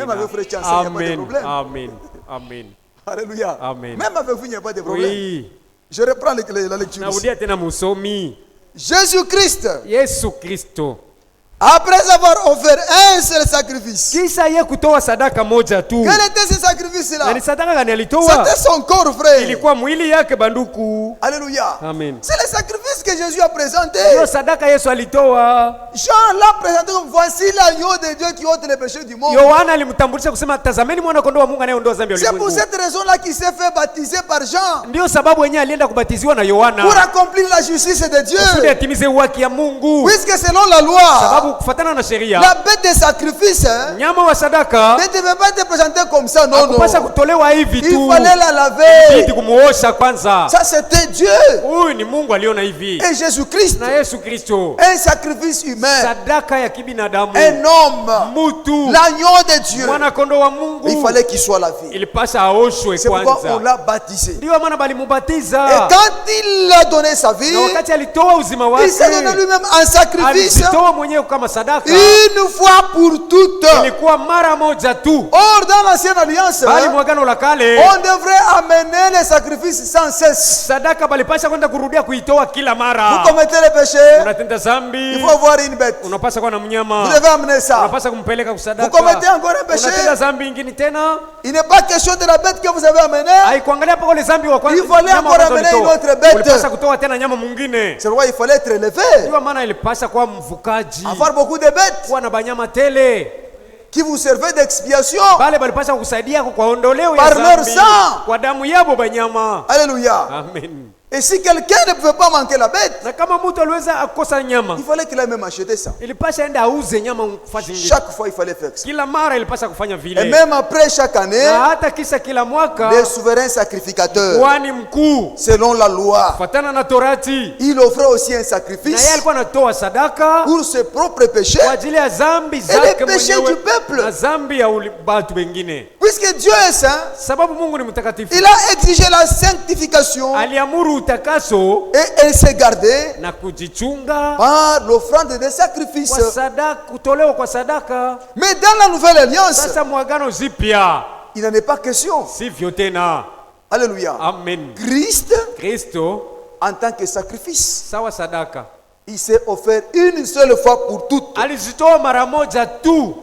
avec frère Chance, il n'y a pas de problème. Amen. Amen. Alléluia. Amen. Même avec vous, il n'y a pas de problème. Oui. Je reprends la lecture ici. Jésus-Christ. Après avoir offert un seul sacrifice. Quel était ce sacrifice-là? C'était son corps, frère. Alléluia. Amen. C'est le sacrifice que Jésus a présenté. Jean l'a présenté comme voici l'agneau de Dieu qui ôte les péchés du monde. C'est pour cette raison-là qu'il s'est fait baptiser par Jean. Pour accomplir la justice de Dieu. Puisque selon la loi, la bête de sacrifice ne devait pas être présentée comme ça, non. Il fallait la laver. Ça c'était Dieu. Et Jésus-Christ, un sacrifice humain, un homme, l'agneau de Dieu. Il fallait qu'il soit lavé. C'est pourquoi on l'a baptisé. Et quand il a donné sa vie, il s'est donné lui-même un sacrifice une fois pour toutes. Or, dans l'ancienne alliance, on devrait amener les sacrifices sans cesse. Vous commettez le péché, il faut avoir une bête. Vous devez amener ça. Vous commettez encore un péché, il n'est pas question de la bête que vous avez amenée. Il fallait encore amener une autre bête. C'est pourquoi il fallait être élevé. Avoir beaucoup de bêtes qui vous servaient d'expiation par leur sang. Alléluia. Amen. Et si quelqu'un ne pouvait pas manquer la bête, il fallait qu'il ait même acheté ça. Chaque fois, il fallait faire ça. Et même après chaque année, les souverains sacrificateurs, selon la loi, il offrait aussi un sacrifice pour ses propres péchés et les péchés du peuple. Puisque Dieu est saint, sababu Mungu ni mtakatifu, il a exigé la sanctification aliamuru utakaso et elle s'est gardée na kujichunga par l'offrande des sacrifices. kwa sadaka, kutolewa kwa sadaka. Mais dans la nouvelle alliance, Sasa mwagano zipya il n'en est pas question. sivyo tena. Alléluia. Amen. Kristo en tant que sacrifice, sawa sadaka, il s'est offert une seule fois pour toutes. alijitoa mara moja tu.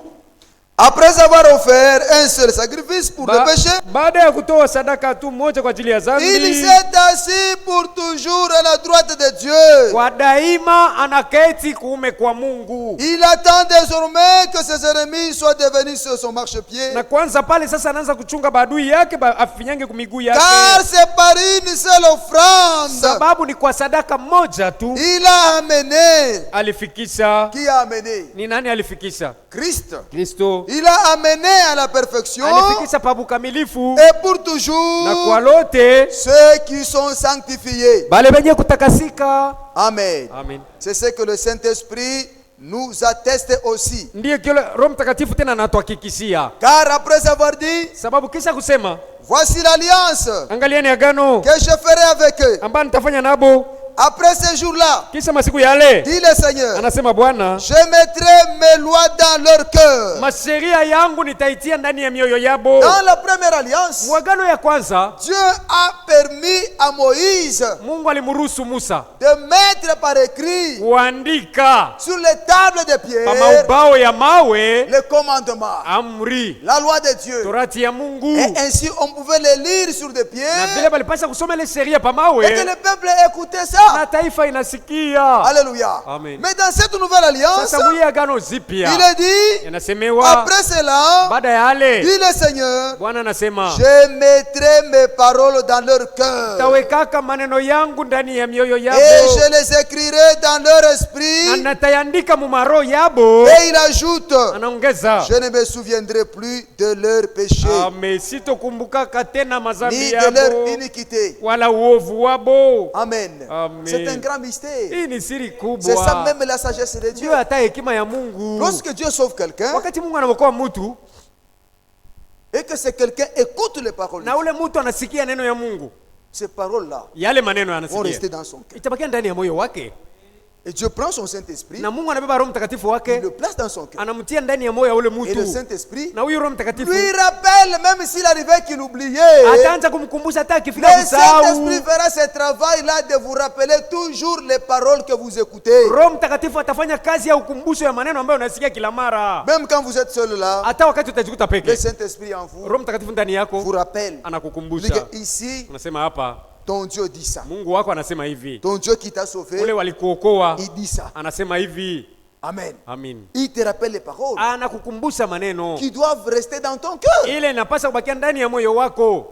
Après avoir offert un seul sacrifice pour le péché, baada ya kutoa sadaka tu moja kwa ajili ya dhambi, il s'est assis pour toujours à la droite de Dieu. Kwa daima anaketi kuume kwa Mungu. Il attend désormais que ses ennemis soient devenus sur son marchepied. Na kwanza pale sasa anaanza kuchunga badui yake afinyange kumiguu yake. Car c'est par une seule offrande. Sababu ni kwa sadaka moja tu. Il a amené. Alifikisha. Qui a amené? Ni nani alifikisha? Christ. Kristo. Il a amené à la perfection. Alifikisha pa bukamilifu. Et pour toujours. Na kwa lote ceux qui sont sanctifiés. Bale benye kutakasika. Amen. Amen. C'est ce que le Saint-Esprit nous atteste aussi. Ndiye kile Roho Mtakatifu tena anatuhakikishia. Car après avoir dit, sababu kisha kusema, voici l'alliance. Angalieni agano que je ferai avec eux. Ambayo nitafanya nabo. Après ces jours-là, kisha masiku yale, dit le Seigneur, anasema Bwana, je mettrai mes lois dans leur cœur. Masheria yangu nitaitia ndani ya mioyo yabo. Dans la première alliance, mwagano ya kwanza, Dieu a permis à Moïse, Mungu alimruhusu Musa, de mettre par écrit, kuandika sur les tables de pierre, pa maubao ya mawe, les commandements, amri, la loi de Dieu. torati ya Mungu. Et ainsi on pouvait les lire sur des pierres. Na vile balipasha kusoma ile sheria pa mawe. Et que le peuple écoutait ça. Na taifa inasikia. Alléluia. Amen. Mais dans cette nouvelle alliance, sasa huyu agano zipya, il est dit, inasemewa, après cela, baada ya yale, dit le Seigneur, Bwana anasema, je mettrai mes paroles dans leur cœur. Tawekaka maneno yangu ndani ya mioyo yabo. Et je les écrirai dans leur esprit. Na natayandika mu maro yabo. Et il ajoute, anaongeza, je ne me souviendrai plus de leurs péchés. Amen. Sitokumbukaka tena mazambi ni yabo. de leur iniquité. Wala uovu wabo. Amen. Amen. C'est un grand mystère. Hii ni siri kubwa. C'est ça même la sagesse de Dieu. Dieu hata hekima ya Mungu. Lorsque Dieu sauve quelqu'un, wakati Mungu anaokoa mtu, et que ce quelqu'un écoute les paroles, na ule mtu anasikia neno ya Mungu, ces paroles-là yale maneno vont anasikia rester dans son cœur. itabakia ndani ya moyo wake. Et Dieu prend son Saint-Esprit, Na Mungu anabeba Roho Mtakatifu il wake, le place dans son cœur. anamtia ndani ya moyo ya ule Et le mtu. Saint-Esprit Na huyu Roho Mtakatifu lui rappelle, même s'il arrivait qu'il oubliait, ataanza kumkumbusha hata akifika le kusahau. Saint-Esprit fera ce travail-là de vous rappeler toujours les paroles que vous écoutez. Roho Mtakatifu atafanya kazi ya ukumbusho ya maneno ambayo unasikia kila mara. Même quand vous êtes seul là, Hata wakati utajikuta le peke, Saint-Esprit en vous Roho Mtakatifu ndani vous yako rappelle. anakukumbusha. Ici, Unasema hapa, ton Dieu dit ça. Mungu wako anasema hivi. Ton Dieu qui t'a sauvé, Ule walikuokoa il dit ça. anasema hivi. Amen. Amin. Il te rappelle les paroles Anakukumbusha maneno qui doivent rester dans ton cœur. ile inapaswa kubakia ndani ya moyo wako.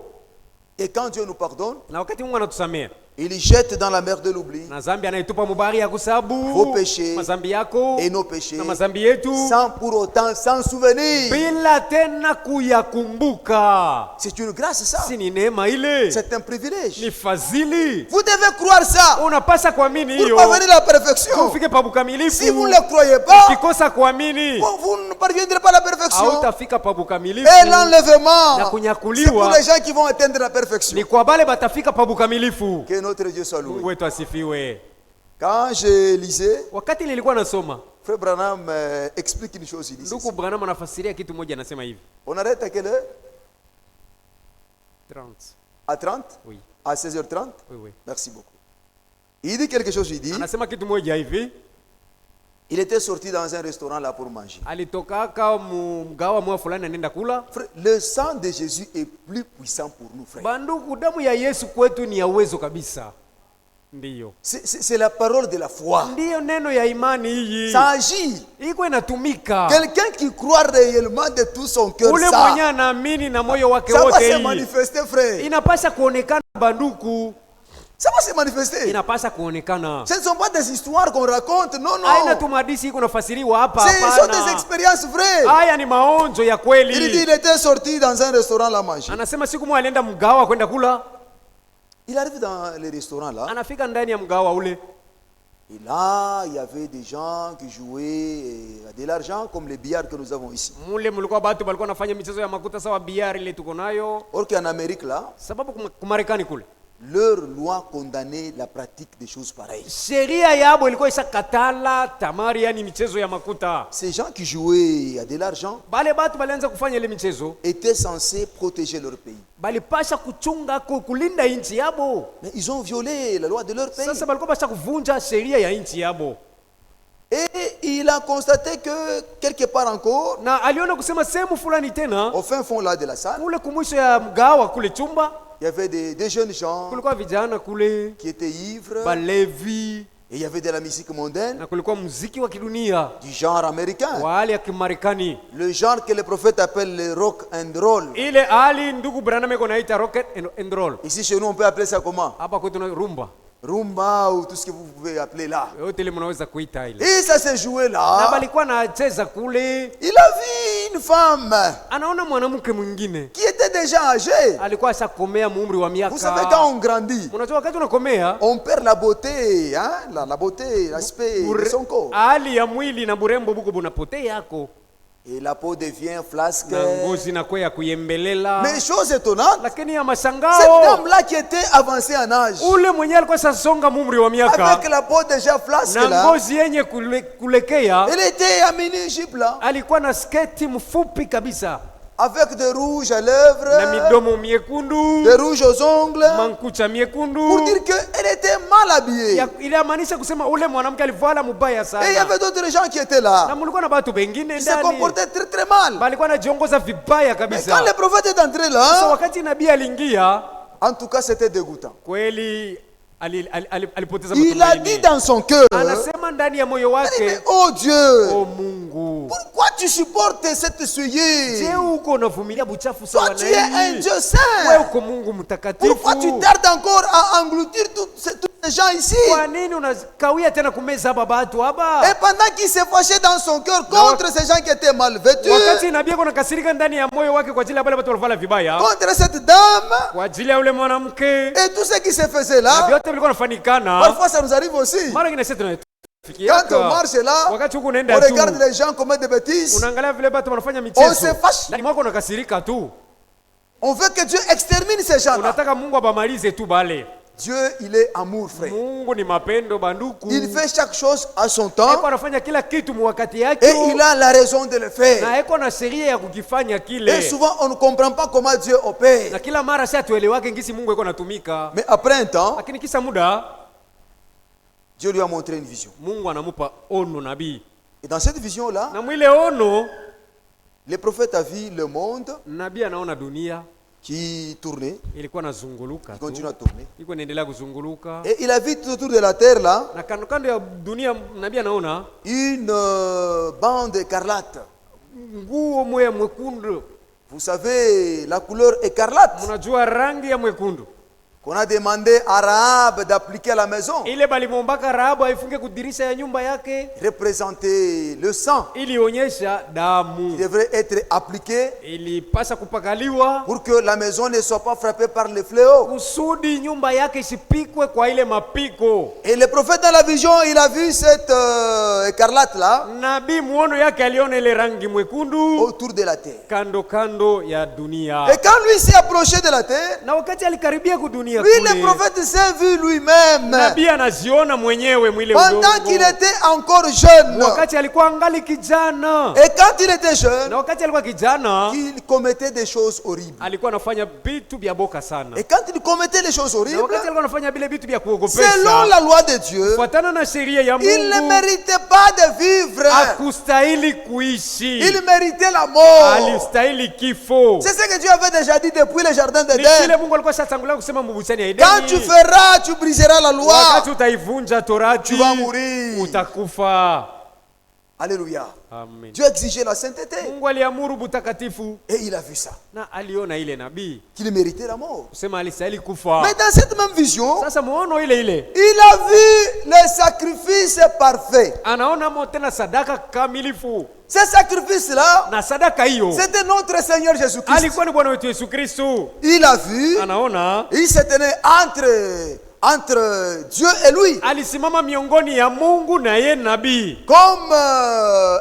Et quand Dieu nous pardonne, Na wakati Mungu anatusamea, il jette dans la mer de l'oubli na zambi anaitupa mubari ya kusabu vos péchés mazambi yako et nos péchés, na mazambi yetu, sans pour autant s'en souvenir. bila tena kuyakumbuka. C'est une grâce ça. Si ni neema ile, C'est un privilège. ni fazili. Vous devez croire ça Unapasa kuamini pour hiyo parvenir à la perfection. ufike pa bukamilifu. Si vous ne le croyez pas, Ukikosa kuamini, vous ne parviendrez pas à la perfection. hautafika pa bukamilifu. Et l'enlèvement, Na c'est pour kunyakuliwa les gens qui vont atteindre la perfection. ni kwa bale batafika pa bukamilifu. Que notre Dieu soit loué. Mungu wetu asifiwe. Quand je lisais, Wakati nilikuwa nasoma, Frère Branham explique une chose. Il dit ndugu Branham anafasiria kitu moja, anasema hivi. on arrête à quelle heure? 30. À 30? Oui. À 16h30? Oui, oui. Merci beaucoup. Il dit quelque chose, il dit, Anasema kitu moja hivi. il était sorti dans un restaurant là pour manger. Alitokaka mgawa mwa fulani anaenda kula. Frère, le sang de Jésus est plus puissant pour nous, frère. Banduku, damu ya Yesu kwetu ni ya uwezo kabisa. Ndiyo. C'est la parole de la foi. Ndiyo neno ya imani hii. Ça agit. Iko inatumika. Quelqu'un qui croit réellement de tout son cœur, Ule ça, mwenye anaamini na moyo wake ça va wote se hii. manifester, frère. Inapasha kuonekana banduku. Ça va se manifester. Inapasha kuonekana. Ce ne sont pas des histoires qu'on raconte, non, Haina non. tumadisi iko nafasiriwa hapa Ce sont des hapana. expériences vraies. Haya ni maonjo ya Il dit kweli. il était sorti dans un restaurant là manger. Anasema siku moja alienda mgawa kwenda kula. Il arrive dans le restaurant là. Anafika ndani ya mgawa ule. Et là, il y avait des gens qui jouaient de l'argent comme les billards que nous avons ici. Or qu'en Amérique là, leur loi condamnait la pratique des choses pareilles. Ces gens qui jouaient à de l'argent étaient censés protéger leur pays. Mais ils ont violé la loi de leur pays. Et il a constaté que quelque part encore, au fin fond là de la salle, il y avait des jeunes gens qui étaient ivres. Et il y avait de la musique mondaine du genre américain. Le genre que le prophète appelle le rock and roll. Ici chez nous on peut appeler ça comment? Rumba ou tout ce que vous pouvez appeler là. Et ça s'est joué là. Il a vu une femme qui était déjà âgée. Vous savez, quand on grandit, on perd la beauté, hein? La beauté, l'aspect de son corps. Et la peau devient flasque. Mais chose étonnante, cette dame-là qui était avancée en âge, avec la peau déjà flasque là, elle était à mini-jupe là, avec des rouges à lèvres, des rouges aux ongles, pour dire qu'elle était mal habillée. Et il y avait d'autres gens qui étaient là. Ils se comportaient très très mal. Mais quand le prophète est entré là, en tout cas c'était dégoûtant. Il a dit dans son cœur, oh Dieu, pourquoi tu supportes cette souillure? Toi tu es un Dieu saint. Pourquoi tu tardes encore à engloutir tous ces gens ici? Et pendant qu'il s'est fâché dans son cœur contre ces gens qui étaient mal vêtus, contre cette dame et tout ce qui se faisait là, parfois ça nous arrive aussi. Quand on marche là, on regarde les gens commettre des bêtises, on se fâche. On veut que Dieu extermine ces gens-là. Dieu, il est amour, frère. Il fait chaque chose à son temps. Et il a la raison de le faire. Et souvent, on ne comprend pas comment Dieu opère. Mais après un temps, Dieu lui a montré une vision. Et dans cette vision-là, le prophète a vu le monde qui tournait, qui continue à tourner. Et il a vu tout autour de la terre là une bande écarlate. Vous savez, la couleur écarlate qu'on a demandé à Rahab d'appliquer à la maison, représenter le sang qui devrait être appliqué pour que la maison ne soit pas frappée par le fléau. Et le prophète dans la vision, il a vu cette écarlate là autour de la terre. Et quand lui s'est approché de la terre, lui, le prophète s'est vu lui-même pendant qu'il était encore jeune. Et quand il était jeune, il commettait des choses horribles. Et quand il commettait les choses horribles, selon la loi de Dieu, il ne méritait pas de vivre. Il méritait la mort. C'est ce que Dieu avait déjà dit depuis le jardin d'Éden. Quand tu feras, tu briseras la loi, tu vas mourir. Alléluia. Amen. Dieu exigeait la sainteté. Et il a vu ça. Qu'il méritait la mort. Mais dans cette même vision, il a vu le sacrifice parfait. Ce sacrifice-là, c'était notre Seigneur Jésus-Christ. Il a vu, il se tenait entre entre Dieu et lui. Alisimama miongoni ya Mungu na yeye nabii. Comme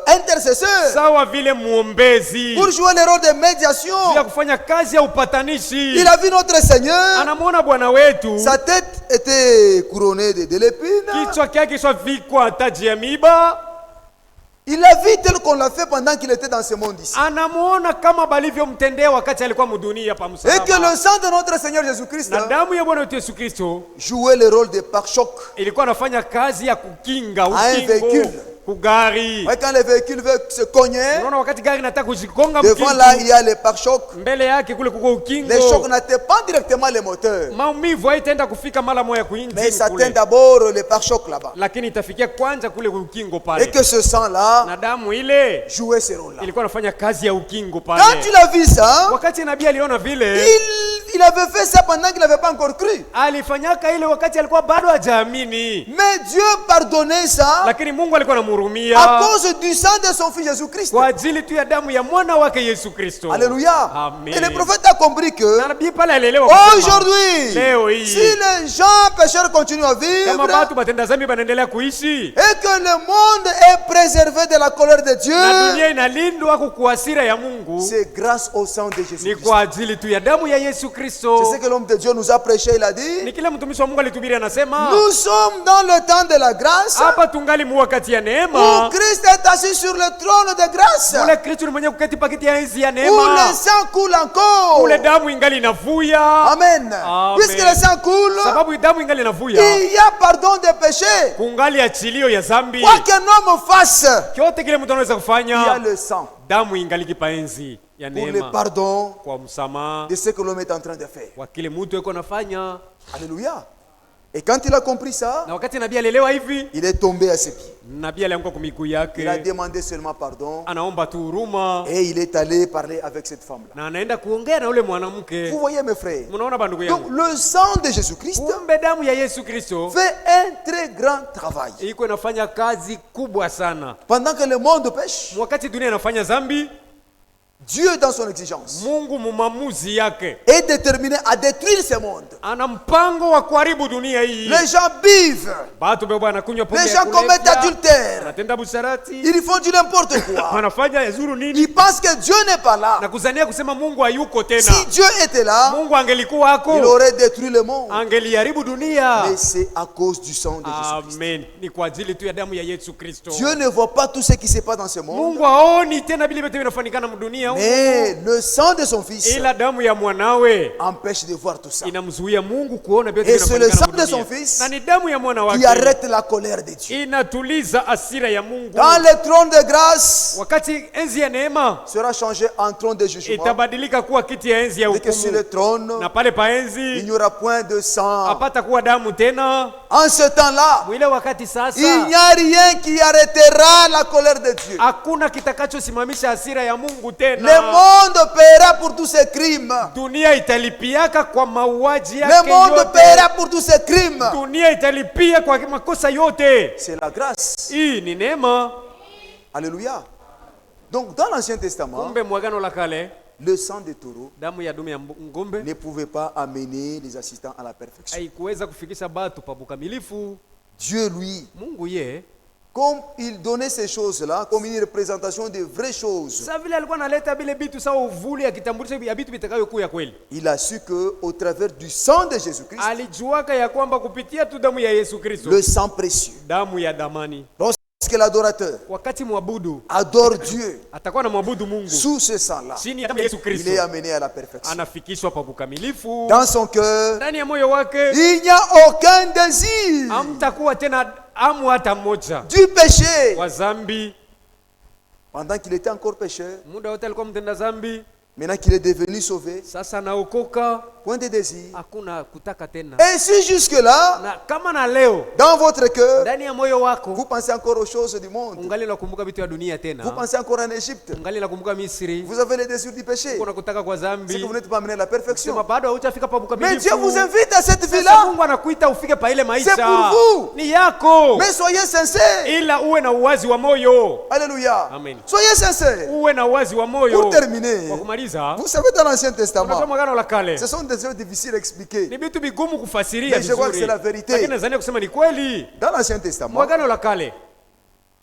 intercesseur. Sawa vile muombezi. Pour jouer le rôle de médiation. Bila kufanya kazi ya upatanishi. Il a vu notre Seigneur. Anamuona Bwana wetu. Sa tête était couronnée de l'épine. Kichwa chake kishavikwa taji ya miba. Il a vu tel qu'on l'a fait pendant qu'il était dans ce monde ici. Anamuona kama balivyomtendea wakati alikuwa mdunia hapa msalaba. Et que le sang de notre Seigneur Jésus-Christ, na damu ya Bwana wetu Yesu Kristo, jouait le rôle de pare-choc. Ilikuwa anafanya kazi ya kukinga ukingo. Kugari. Quand les véhicules veulent se cogner, devant là il y a les pare-chocs. Les chocs n'atteignent pas directement les moteurs. Mais ça atteint d'abord les pare-chocs là-bas. Et que ce sang-là jouait ce rôle-là. Quand il a vu ça, il avait fait ça pendant qu'il n'avait pas encore cru. Mais Dieu pardonnait ça à cause du sang de son fils Jésus-Christ. Alléluia. Amen. Et le prophète a compris que aujourd'hui, si les gens pécheurs continuent à vivre et que le monde est préservé de la colère de Dieu, c'est grâce au sang de Jésus-Christ. C'est ce que l'homme de Dieu nous a prêché. Il a dit, nous sommes dans le temps de la grâce où Christ est assis sur le trône de grâce, où le sang coule encore. Amen. Puisque le sang coule, il y a pardon des péchés. Quoi qu'un homme fasse, il y a le sang pour le pardon de ce que l'homme est en train de faire. Alléluia. Et quand il a compris ça, il est tombé à ses pieds. Il a demandé seulement pardon. Et il est allé parler avec cette femme-là. Vous voyez mes frères, donc le sang de Jésus-Christ fait un très grand travail. Pendant que le monde pêche, Dieu dans son exigence est déterminé à détruire ce monde. Les gens bivent, les gens commettent adultère, ils font du n'importe quoi. Ils pensent que Dieu n'est pas là. Si Dieu était là, il aurait détruit le monde. Mais c'est à cause du sang de Jésus-Christ. Dieu ne voit pas tout ce qui se passe dans ce monde. Mais le sang de son fils empêche de voir tout ça. Et c'est le sang de son fils qui arrête la colère de Dieu. Quand le trône de grâce sera changé en trône de jugement, et que sur le trône il n'y aura point de sang. En ce temps-là, il n'y a rien qui arrêtera la colère de Dieu. Le monde paiera pour tous ces crimes. Le monde paiera pour tous ces crimes. C'est la grâce. Alléluia. Donc dans l'Ancien Testament, le sang de taureau ne pouvait pas amener les assistants à la perfection. Dieu, lui, comme il donnait ces choses-là, comme une représentation de vraies choses, il a su qu'au travers du sang de Jésus-Christ, le sang précieux, lorsque l'adorateur adore Dieu sous ce sang-là, il est amené à la perfection. Dans son cœur, il n'y a aucun désir du péché. Pendant qu'il était encore pécheur, maintenant qu'il est devenu sauvé, point de désir. Et si jusque-là, dans votre cœur, vous pensez encore aux choses du monde, vous pensez encore en Égypte, vous avez les désirs du péché, c'est que vous n'êtes pas amené à la perfection. Mais Dieu vous invite à cette vie-là. C'est pour vous. Mais soyez sincères. Alléluia. Soyez sincères. Pour terminer, vous savez, dans l'Ancien Testament, ce sont des choses difficiles à expliquer. Ni vitu vigumu kufasiria Mais je crois que vizuri. c'est la vérité. Lakini nadhani kusema ni kweli. Dans l'Ancien Testament, Mwagano la kale,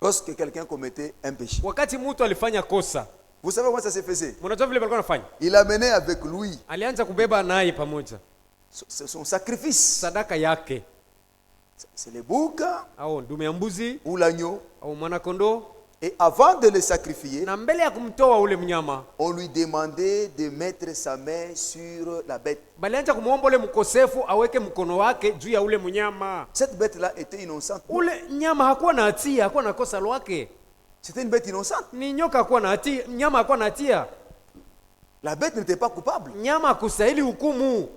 lorsque quelqu'un commettait un péché, wakati mtu alifanya kosa, vous savez comment ça se faisait? mnajua vile walikuwa wanafanya? Il amenait avec lui Alianza kubeba naye pamoja son sacrifice. sadaka yake, C'est le bouc au ndume ya mbuzi ou l'agneau. au mwana kondoo, Et avant de le sacrifier, na mbele ya kumtoa ule mnyama on lui demandait de mettre sa main sur la bête. balianza kumuomba ule mkosefu aweke mkono wake juu ya ule mnyama. Cette bête-là était innocente. Ule nyama hakuwa na hatia, hakuwa na kosa lwake. C'était une bête innocente. Ni nyoka hakuwa na hatia, nyama hakuwa na hatia. La bête n'était pas coupable. Nyama hakustahili hukumu,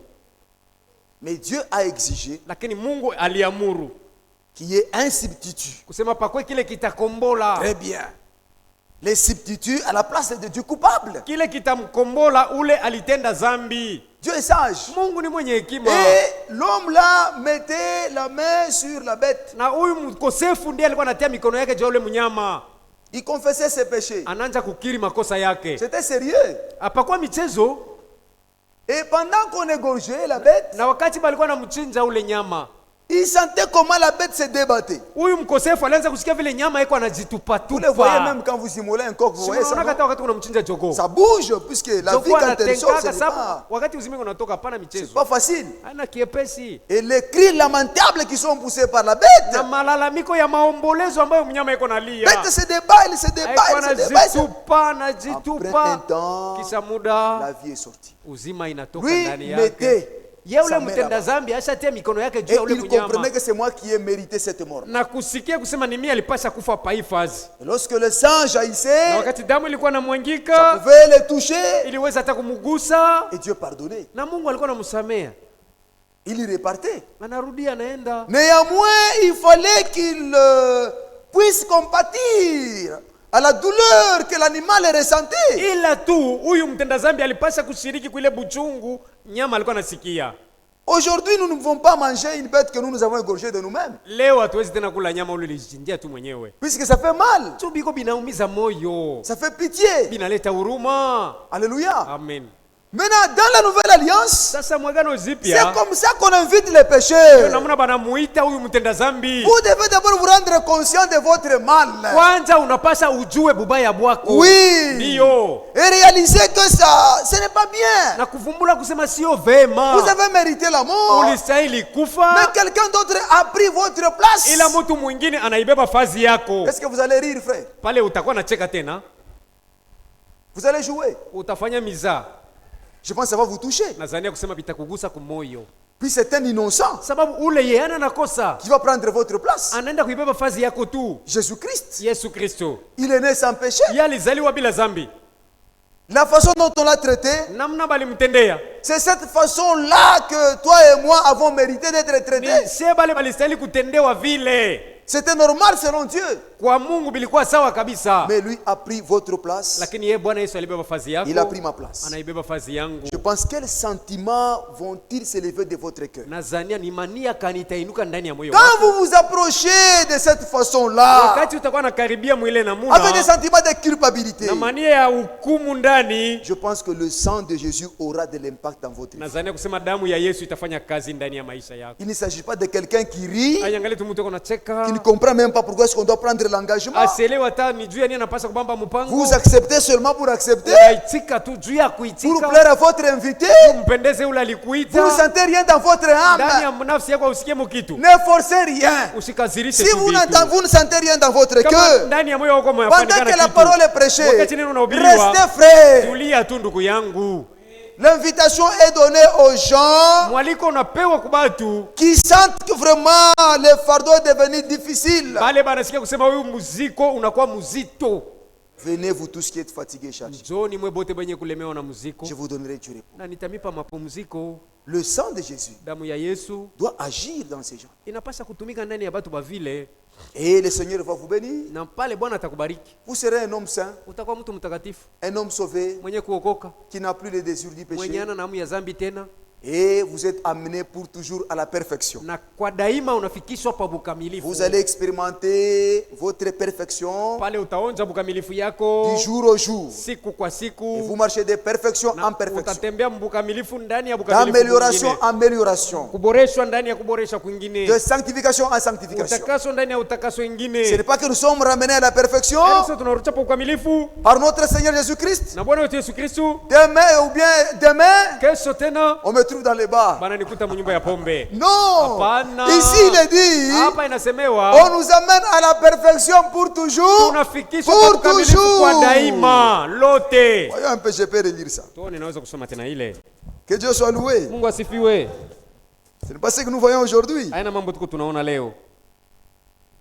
Mais Dieu a exigé lakini Mungu aliamuru qu'il y ait un substitut. kusema pakwe kile kitakombola. Très bien. Les substituts à la place de Dieu coupable. Kile kitamkombola ule alitenda zambi. Dieu est sage. Mungu ni mwenye hekima. Et l'homme là mettait la main sur la bête. Na huyu mkosefu ndiye alikuwa anatia mikono yake juu ya ule mnyama. Il confessait ses péchés. Anaanza kukiri makosa yake. C'était sérieux. Hapakuwa michezo. Et pendant qu'on égorgeait la bête, Na wakati balikuwa namchinja ule nyama, il sentait comment la bête se débattait. huyu mkosefu alianza kusikia vile nyama iko anajitupa Vous le voyez tupa. même quand vous immolez un coq, vous voyez ça, Unaona non? kata wakati unamchinja jogoo. Ça bouge, puisque la vie Jogoo quand elle sort, anatenkaka c'est sababu wakati uzima unatoka hapana pas michezo. facile. Haina kiepesi. Et les cris lamentables qui sont poussés par la bête. Na malalamiko ya maombolezo ambayo mnyama iko nalia. Bête se débat, il se débat, Haiko il se débat. anajitupa, Après un anajitupa. temps, Kisha muda la vie est sortie. uzima inatoka Lui ndani yake. mettait Ye ule sa main mtenda là-bas. zambi ashatia mikono yake juu Et ya ule il comprenait mnyama. que c'est moi qui ai mérité cette mort. Na kusikia kusema ni mimi alipasha kufa paifazi. Et lorsque le sang Na jaillissait, wakati damu ilikuwa ça namwangika, pouvait le toucher. iliweza hata kumugusa, Et Dieu pardonnait. na Mungu alikuwa anamsamea. Il y repartait. Anarudia anaenda. Néanmoins, il fallait qu'il puisse compatir à la douleur que l'animal ressentait. Ila tu huyu mtenda zambi alipasha kushiriki kwa ile buchungu nyama alikuwa anasikia. Aujourd'hui, nous ne pouvons pas manger une bête que nous avons égorgée de nous-mêmes. Leo hatuwezi tena kula nyama ule ulijichinjia tu mwenyewe. Puisque ça fait mal. Tu biko binaumiza moyo. Ça fait pitié. Binaleta huruma. Alléluia. Amen. Maintenant, dans la nouvelle alliance, Sasa mwagano c'est zipya. comme ça qu'on invite les pécheurs. Namna banamuita huyu mtenda zambi. Vous devez d'abord vous rendre conscient de votre mal. Kwanza unapasha ujue bubaya bwako. Oui. Ndio. Et réaliser que ça, ce n'est pas bien. Na kuvumbula kusema sio vema. Vous avez mérité la mort. Ulistahili Mais kufa. quelqu'un d'autre a pris votre place. Ila mtu mwingine anaibeba fazi yako. Est-ce que vous allez rire, frère? Pale utakuwa nacheka tena. Vous allez jouer. Utafanya miza. Je pense que ça va vous toucher. Nazania kusema bitakugusa kumoyo. Puis c'est un innocent Sababu ule yeye ana nakosa. qui va prendre votre place. Anaenda kuibeba fazi yako tu. Jésus-Christ. Yesu Kristo. Il est né sans péché. Yeye alizaliwa bila zambi. La façon dont on l'a traité, Namna balimtendea. c'est cette façon-là que toi et moi avons mérité d'être Ni traités. sie bale balistahili kutendewa vile. C'était normal selon Dieu. Kwa Mungu bilikuwa sawa kabisa. Mais lui a pris votre place. Lakini yeye Bwana Yesu alibeba fazi yako. Il a pris ma place. Anaibeba fazi yangu. Je pense quels sentiments vont-ils s'élever de votre cœur? Nazania ni mania kanitainuka ndani ya moyo Quand wako. vous vous approchez de cette façon-là, Wakati utakuwa nakaribia mwile avec des namuna sentiments de culpabilité, na mania ya hukumu ndani, je pense que le sang de Jésus aura de l'impact dans votre vie. nazania kusema damu ya Yesu itafanya kazi ndani ya maisha yako. Il ne s'agit pas de quelqu'un qui rit, Aiangalie tu mtu anacheka. qui ne comprend même pas pourquoi est-ce qu'on doit prendre l'engagement. Asielewa hata ni juu ya nini anapaswa kubamba mpango. Vous acceptez seulement pour accepter, Unaitika tu juu ya pour kuitika. plaire à votre invité. Mpendeze ule Vous ne alikuita. sentez rien dans votre Ndani âme. ya nafsi yako usikie kitu. Ne forcez rien. Usikazirishe Si tu vous, vitu. vous ne sentez rien dans votre Kama cœur, ndani ya moyo wako pendant umefanikana que la kitu. parole est prêchée, Wakati neno unahubiriwa, restez frère. tulia tu ndugu yangu. L'invitation est donnée aux gens Mwaliko unapewa kubatu. qui sentent que vraiment le fardeau est devenu difficile. Bale banasikia kusema huyu muziko unakuwa muzito. Venez vous tous qui êtes fatigués et chargés. Njoni mwe bote benye kulemewa na muziko. Je vous donnerai du repos. Na nitamipa mapumziko. Le sang de Jésus Damu ya Yesu doit agir dans ces gens. inapasha kutumika ndani ya batu bavile. Et le Seigneur va vous bénir. Na pale Bwana atakubariki. Vous serez un homme saint, Utakuwa mtu mtakatifu, un homme sauvé, mwenye kuokoka, qui n'a plus le désir du mwenye péché. ana na hamu ya dhambi tena. Et vous êtes amenés pour toujours à la perfection. Na kwa daima unafikishwa pa bukamilifu. Vous allez expérimenter votre perfection pale utaonja bukamilifu yako du jour au jour. Siku kwa siku. Et vous marchez de perfection en perfection. Utatembea bukamilifu ndani ya bukamilifu. D'amélioration en amélioration. Kuboreshwa ndani ya kuboresha kwingine. De sanctification en sanctification. Utakaso ndani ya utakaso ingine. Ce n'est pas que nous sommes ramenés à la perfection par notre Seigneur Jésus-Christ. Demain ou bien demain, on me trouve dans les bars. Non. Ici il est dit, on nous amène à la perfection pour toujours. Pour toujours. Voyons un peu, je peux relire ça. Que Dieu soit loué. Ce n'est pas ce que nous voyons aujourd'hui.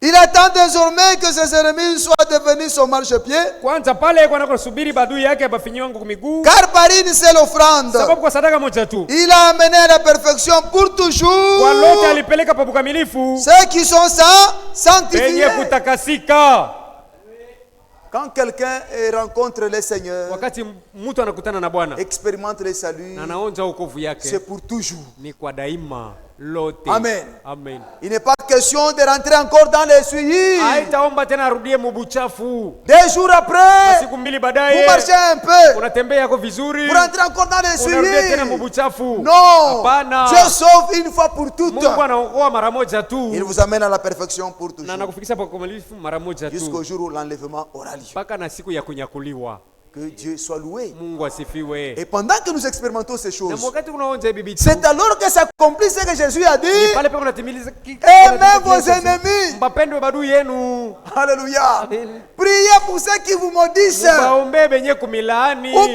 Il attend désormais que ses ennemis soient devenus son marchepied. Car par une seule offrande, il a amené à la perfection pour toujours ceux qui sont sanctifiés. Quand quelqu'un rencontre le Seigneur, expérimente le salut, c'est pour toujours. Amen. Amen. Il n'est pas question de rentrer encore dans les souilles. 2 jours après, vous marchez un peu. Vous rentrez encore dans les souilles. Non. Dieu sauve une fois pour toutes. Il vous amène à la perfection pour toujours. Jusqu'au jour où l'enlèvement aura lieu. Que Dieu soit loué. Et pendant que nous expérimentons ces choses, c'est alors que s'accomplit ce que Jésus a dit. Aimez vos ennemis. Alléluia. Priez pour ceux qui vous maudissent. Ou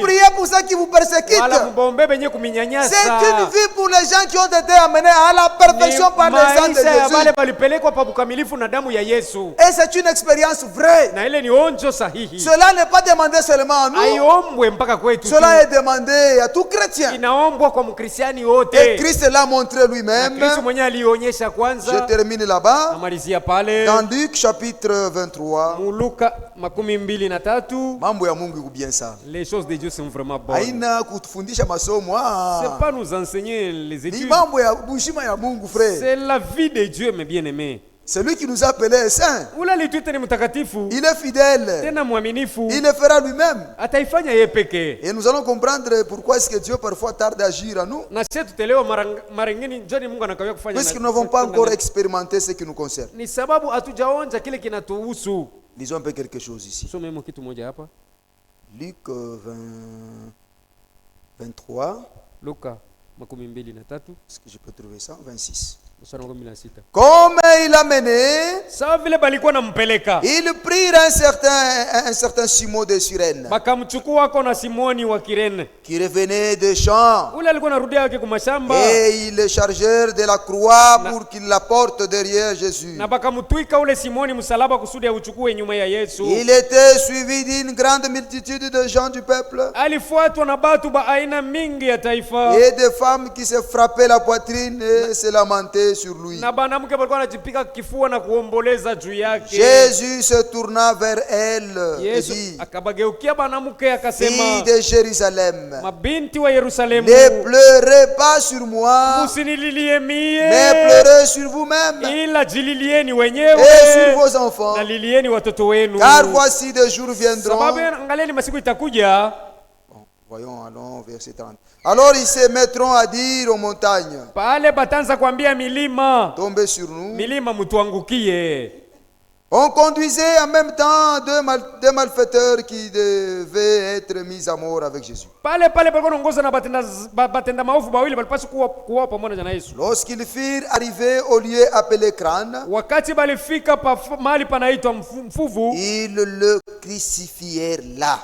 priez pour ceux qui vous persécutent. C'est une vie pour les gens qui ont été amenés à la perfection par le sang de Jésus. Et c'est une expérience vraie. Cela n'est pas demandé seulement à nous. Cela est demandé à tout chrétien. Et Christ l'a montré lui-même. Je termine là-bas. Dans Luc chapitre 23. Mambo ya Mungu kubien sana. Les choses de Dieu sont vraiment bonnes. Haina kutufundisha masomo. C'est pas nous enseigner les études. Ni mambo ya bushima ya Mungu, frère. C'est la vie de Dieu, mes bien-aimés. C'est lui qui nous a appelés saints. Il est fidèle. Il le fera lui-même. Et nous allons comprendre pourquoi est-ce que Dieu parfois tarde à agir à nous. Puisque nous n'avons pas encore expérimenté ce qui nous concerne. Lisons un peu quelque chose ici. Luc 23. Est-ce que je peux trouver ça? 26. Comme il a mené, ils prirent un certain Simon de Cyrène qui revenait des champs, et ils le chargèrent de la croix pour qu'il la porte derrière Jésus. Il était suivi d'une grande multitude de gens du peuple et des femmes qui se frappaient la poitrine et se lamentaient sur lui. Jésus se tourna vers elle et dit, filles de Jérusalem, ne pleurez pas sur moi, mais pleurez sur vous-même et sur vos enfants, car voici des jours viendront. Voyons, allons, verset 30. Alors ils se mettront à dire aux montagnes, tombez sur nous. On conduisait en même temps deux malfaiteurs qui devaient être mis à mort avec Jésus. Lorsqu'ils firent arriver au lieu appelé Crâne, ils le crucifièrent là,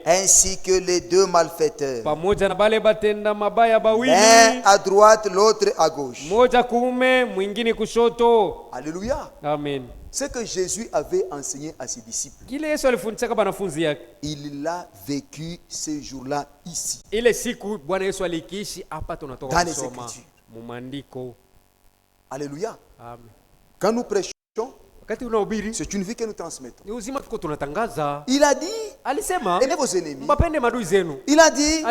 ainsi que les deux malfaiteurs, l'un à droite, l'autre à gauche. Alléluia. Amen. Ce que Jésus avait enseigné à ses disciples, il l'a vécu ce jour-là ici, dans les Écritures. Alléluia. Amen. Quand nous prêchons, c'est une vie que nous transmettons. Il a dit, aimez vos ennemis. Il a dit,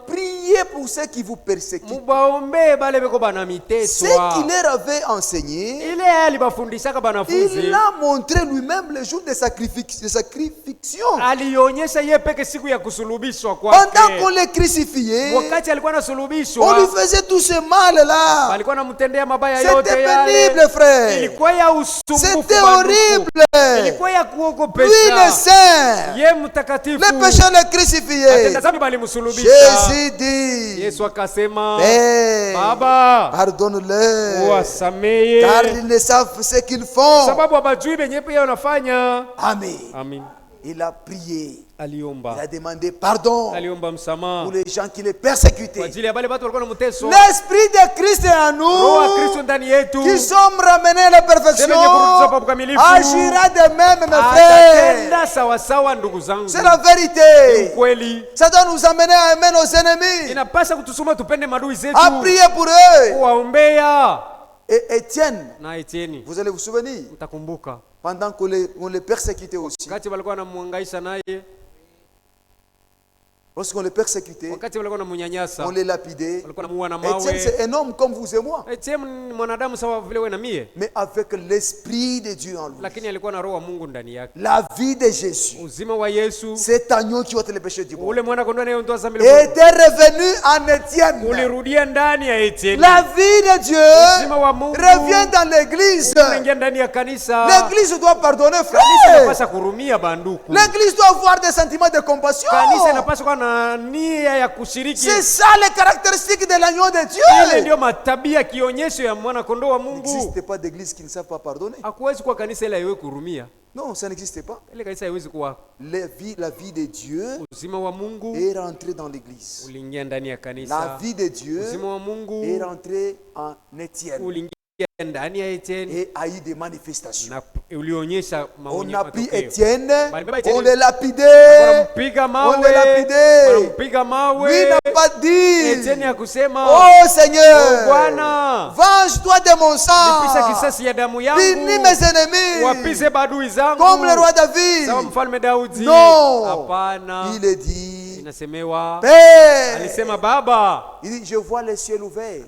priez priez pour ceux qui vous persécutent. Ce qu'il leur avait enseigné, il a montré lui-même le jour de sacrification. Pendant qu'on les crucifiait, on lui faisait tout ce mal-là. C'était pénible, frère. C'était horrible. Lui, le Saint, les pécheurs les crucifiaient. Jésus dit, Père, pardonne-leur, car ils ne savent ce qu'ils font. Amen. Il a prié. Il a demandé pardon pour les gens qui les persécutaient. L'Esprit de Christ est en nous, qui sommes ramenés à la perfection, agira de même, mes frères. C'est la vérité. Ça doit nous amener à aimer nos ennemis, à prier pour eux. Et Étienne, vous allez vous souvenir, pendant qu'on les persécutait aussi. Lorsqu'on les persécutait, on les lapidait. Étienne, c'est un homme comme vous et moi, mais avec l'Esprit de Dieu en lui. La vie de Jésus, cet agneau qui ôte les péchés du monde, était revenu en Étienne. La vie de Dieu revient dans l'église. L'église doit pardonner, frère. L'église doit avoir des sentiments de compassion. C'est ça les caractéristiques de l'agneau de Dieu. Il n'existe pas d'église qui ne savent pas pardonner. Non, ça n'existe pas. La vie de Dieu est rentrée dans l'église. La vie de Dieu est rentrée en Étienne. Et a eu des manifestations. On a pris Étienne, on les lapidait. Lui n'a pas dit, oh Seigneur, venge-toi de mon sang, punis mes ennemis, comme le roi David. Non, il est dit, Père, il dit, je vois les cieux ouverts,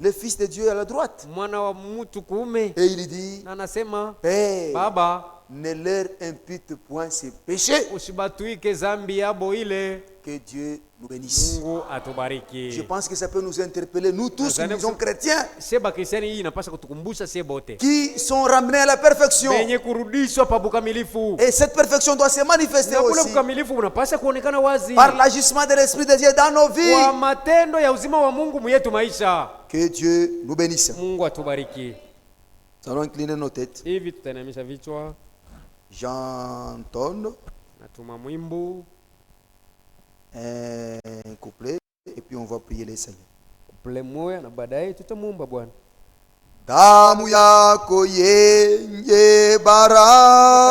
le Fils de Dieu à la droite. Et il dit, Père, ne leur impute point ses péchés. Que Dieu nous bénisse. Je pense que ça peut nous interpeller, nous tous, nous sommes chrétiens, qui sont ramenés à la perfection. Et cette perfection doit se manifester aussi par l'agissement de l'Esprit de Dieu dans nos vies. Que Dieu nous bénisse. Nous allons incliner nos têtes. J'entonne un couplet et puis on va prier les Seigneurs. Damu yako yenye baraka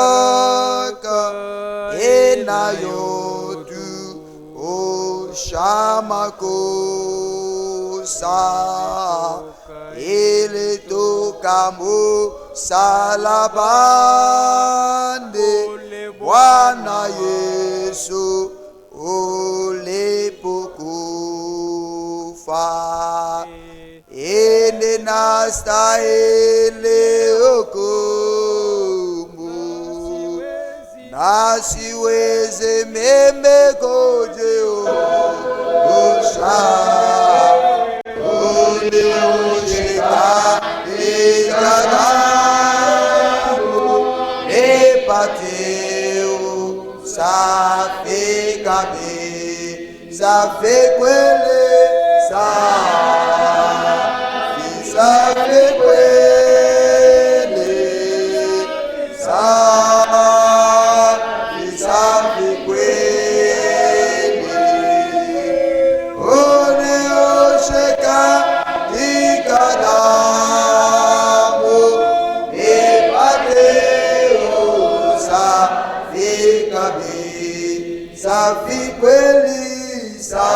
inayotu osha makosa ilitoka msalabani Bwana Yesu ulipokufa ili nastahili hukumu na siwezi mimi kujiosha ulioshika ikadamu nipate usafi kabisa kweli safi kweli safi kweli uniosheka ikadamu nipate usafi kabisa safi kweli safi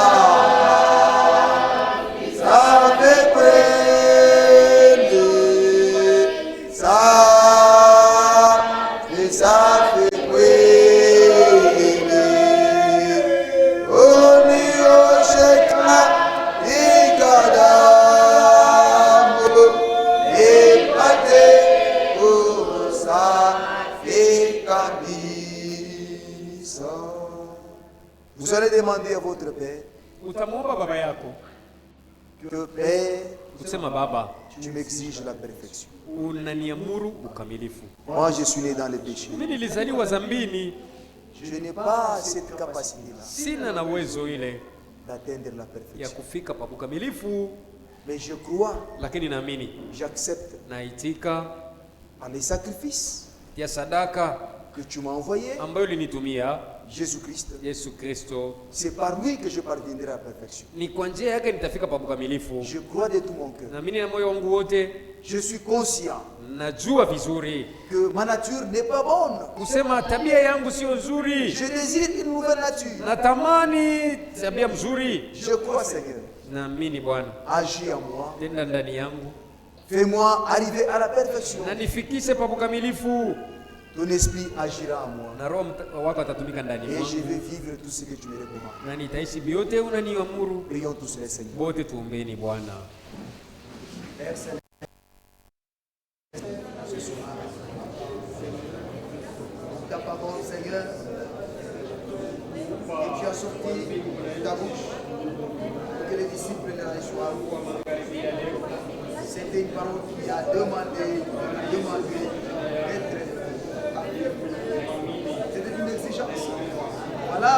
allez demander à votre père utamwomba baba yako que Père, kusema baba, tu m'exiges la perfection. unaniamuru ukamilifu. Moi je suis né dans le péché. Mimi nilizaliwa zambini, Je n'ai pas cette capacité-là sina na uwezo ile d'atteindre la ya perfection. kufika pa ukamilifu, Mais je crois, lakini naamini, j'accepte naitika à les sacrifices ya sadaka que tu m'as envoyés, ambayo ulinitumia Jésus-Christ. Yesu Kristo. C'est par lui que je parviendrai à la perfection. Ni kwa njia yake nitafika pa ukamilifu. Je crois de tout mon cœur. Naamini na moyo wangu wote, Je suis conscient najua vizuri que ma nature n'est pas bonne. kusema tabia yangu sio nzuri, Je désire une nouvelle nature. natamani tabia mzuri. Je crois, Seigneur. Naamini Bwana, Agis en moi. tenda ndani yangu Fais-moi arriver à la perfection. na nifikishe pa ukamilifu, Ton esprit agira en moi. na Roho wako atatumika ndani Et je mwangu, vais vivre tout ce que tu me recommandes. na nitaishi vyote unaniamuru. Prions tous les Seigneurs. Wote tuombeni Bwana. Père Saint- ce soir, ta parole, Seigneur, et tu as sorti de ta bouche pour que les disciples la reçoivent. C'était une parole qui a demandé d'être. C'était une exigence. Voilà.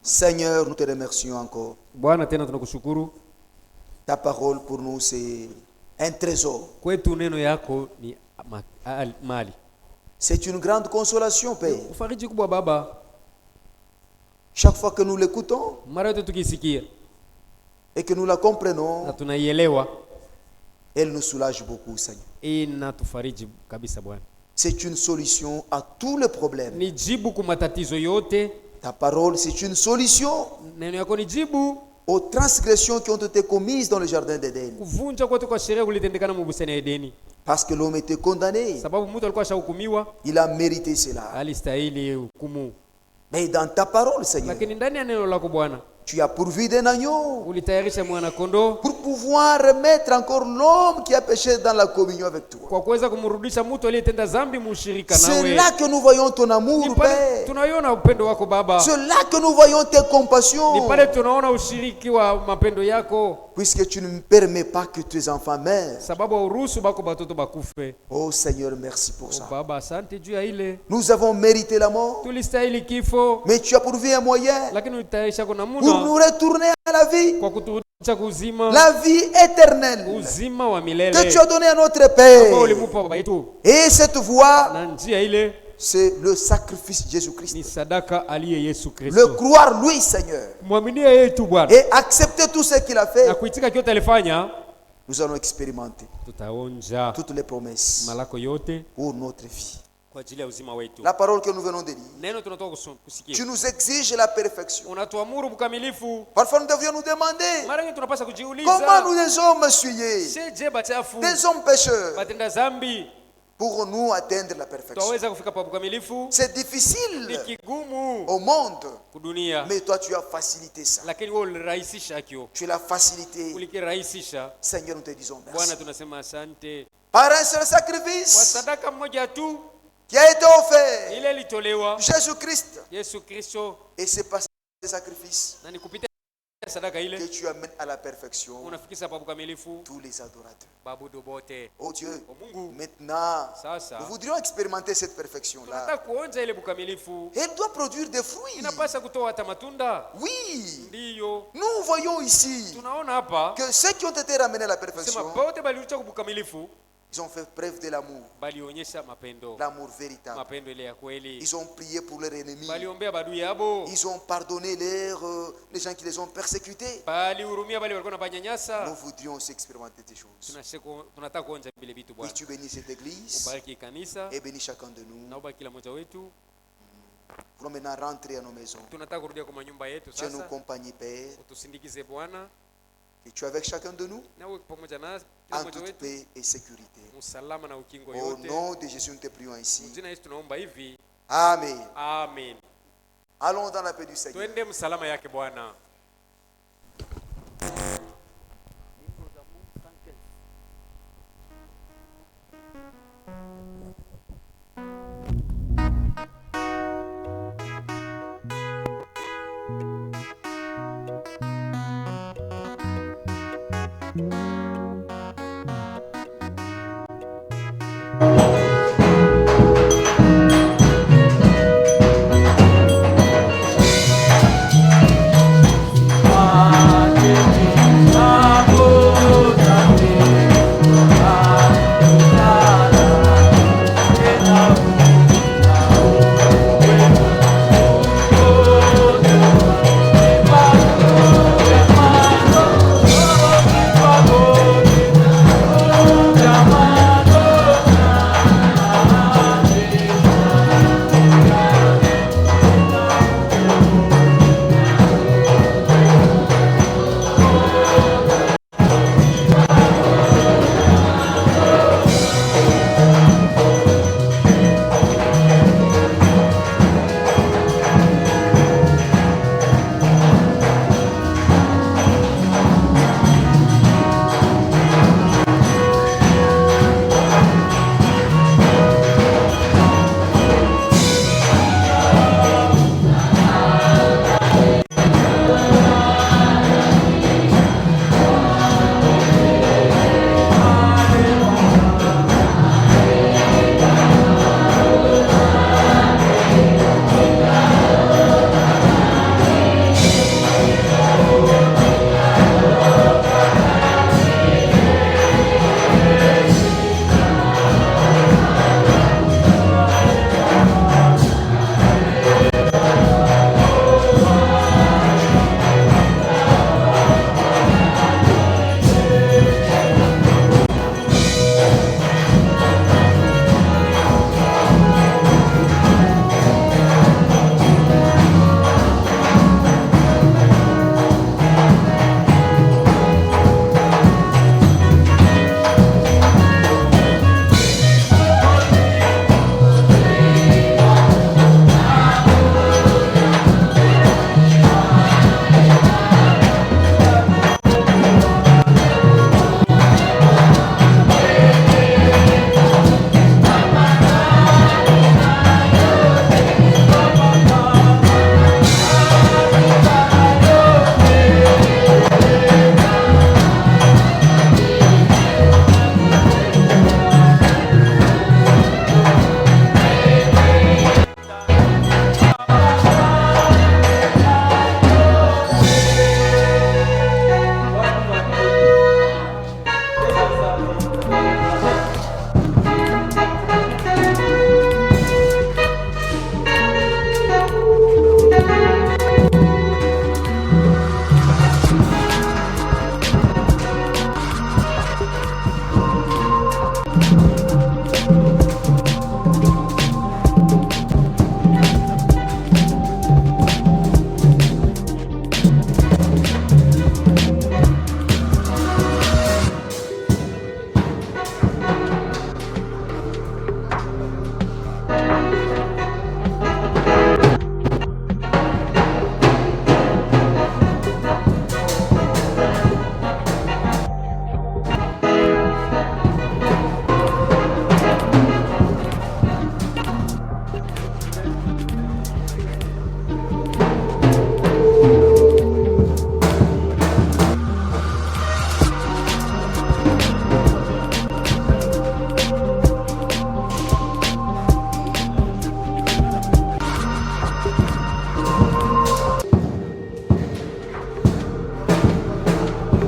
Seigneur, nous te remercions encore. Bwana, tena tunakushukuru. Ta parole pour nous c'est un trésor. Kwetu neno yako ni mali. C'est une grande consolation, Père. Ufariji kubwa Baba. Chaque fois que nous l'écoutons mara yote tukisikia et que nous la comprenons, na tunaielewa, elle nous soulage beaucoup, Seigneur. Inatufariji kabisa Bwana. C'est une solution à tous les problèmes. Ni jibu kwa matatizo yote. Ta parole, c'est une solution neno yako ni jibu aux transgressions qui ont été commises dans le jardin d'Éden. kuvunja kwetu kwa sheria kulitendekana mu bustani ya Edeni. Parce que l'homme était condamné. Il a mérité cela. Mais dans ta parole, Seigneur, tu as pourvu d'un agneau pour pouvoir remettre encore l'homme qui a péché dans la communion avec toi. C'est là que nous voyons ton amour, Père. C'est là que nous voyons tes compassions. Puisque tu ne permets pas que tes enfants meurent. Oh Seigneur, merci pour ça. Nous avons mérité la mort, mais tu as pourvu un moyen pour nous retourner à la vie éternelle que tu as donnée à notre Père. Et cette voie, c'est le sacrifice de Jésus-Christ. Le croire lui, Seigneur, et accepter tout ce qu'il a fait. Nous allons expérimenter toutes les promesses pour notre vie. La parole que nous venons de lire, tu nous exiges la perfection. Parfois nous devions nous demander comment nous les hommes souillés, des hommes pécheurs, pour nous atteindre la perfection. C'est difficile au monde, mais toi tu as facilité ça. Tu l'as facilité. Seigneur, nous te disons merci. Par un seul sacrifice qui a été offert, Jésus-Christ. Et c'est par ce sacrifice que tu amènes à la perfection tous les adorateurs. Oh Dieu, maintenant, nous voudrions expérimenter cette perfection-là. Elle doit produire des fruits. Oui, nous voyons ici que ceux qui ont été ramenés à la perfection, ils ont fait preuve de l'amour, l'amour véritable. Ils ont prié pour leurs ennemis. Ils ont pardonné les gens qui les ont persécutés. Nous voudrions aussi expérimenter des choses. Et tu bénis cette église et bénis chacun de nous. Pour maintenant rentrer à nos maisons. Tiens-nous compagnie, Père. Et tu es avec chacun de nous en toute paix et sécurité. Au nom de Jésus, nous te prions ainsi. Amen. Allons dans la paix du Seigneur.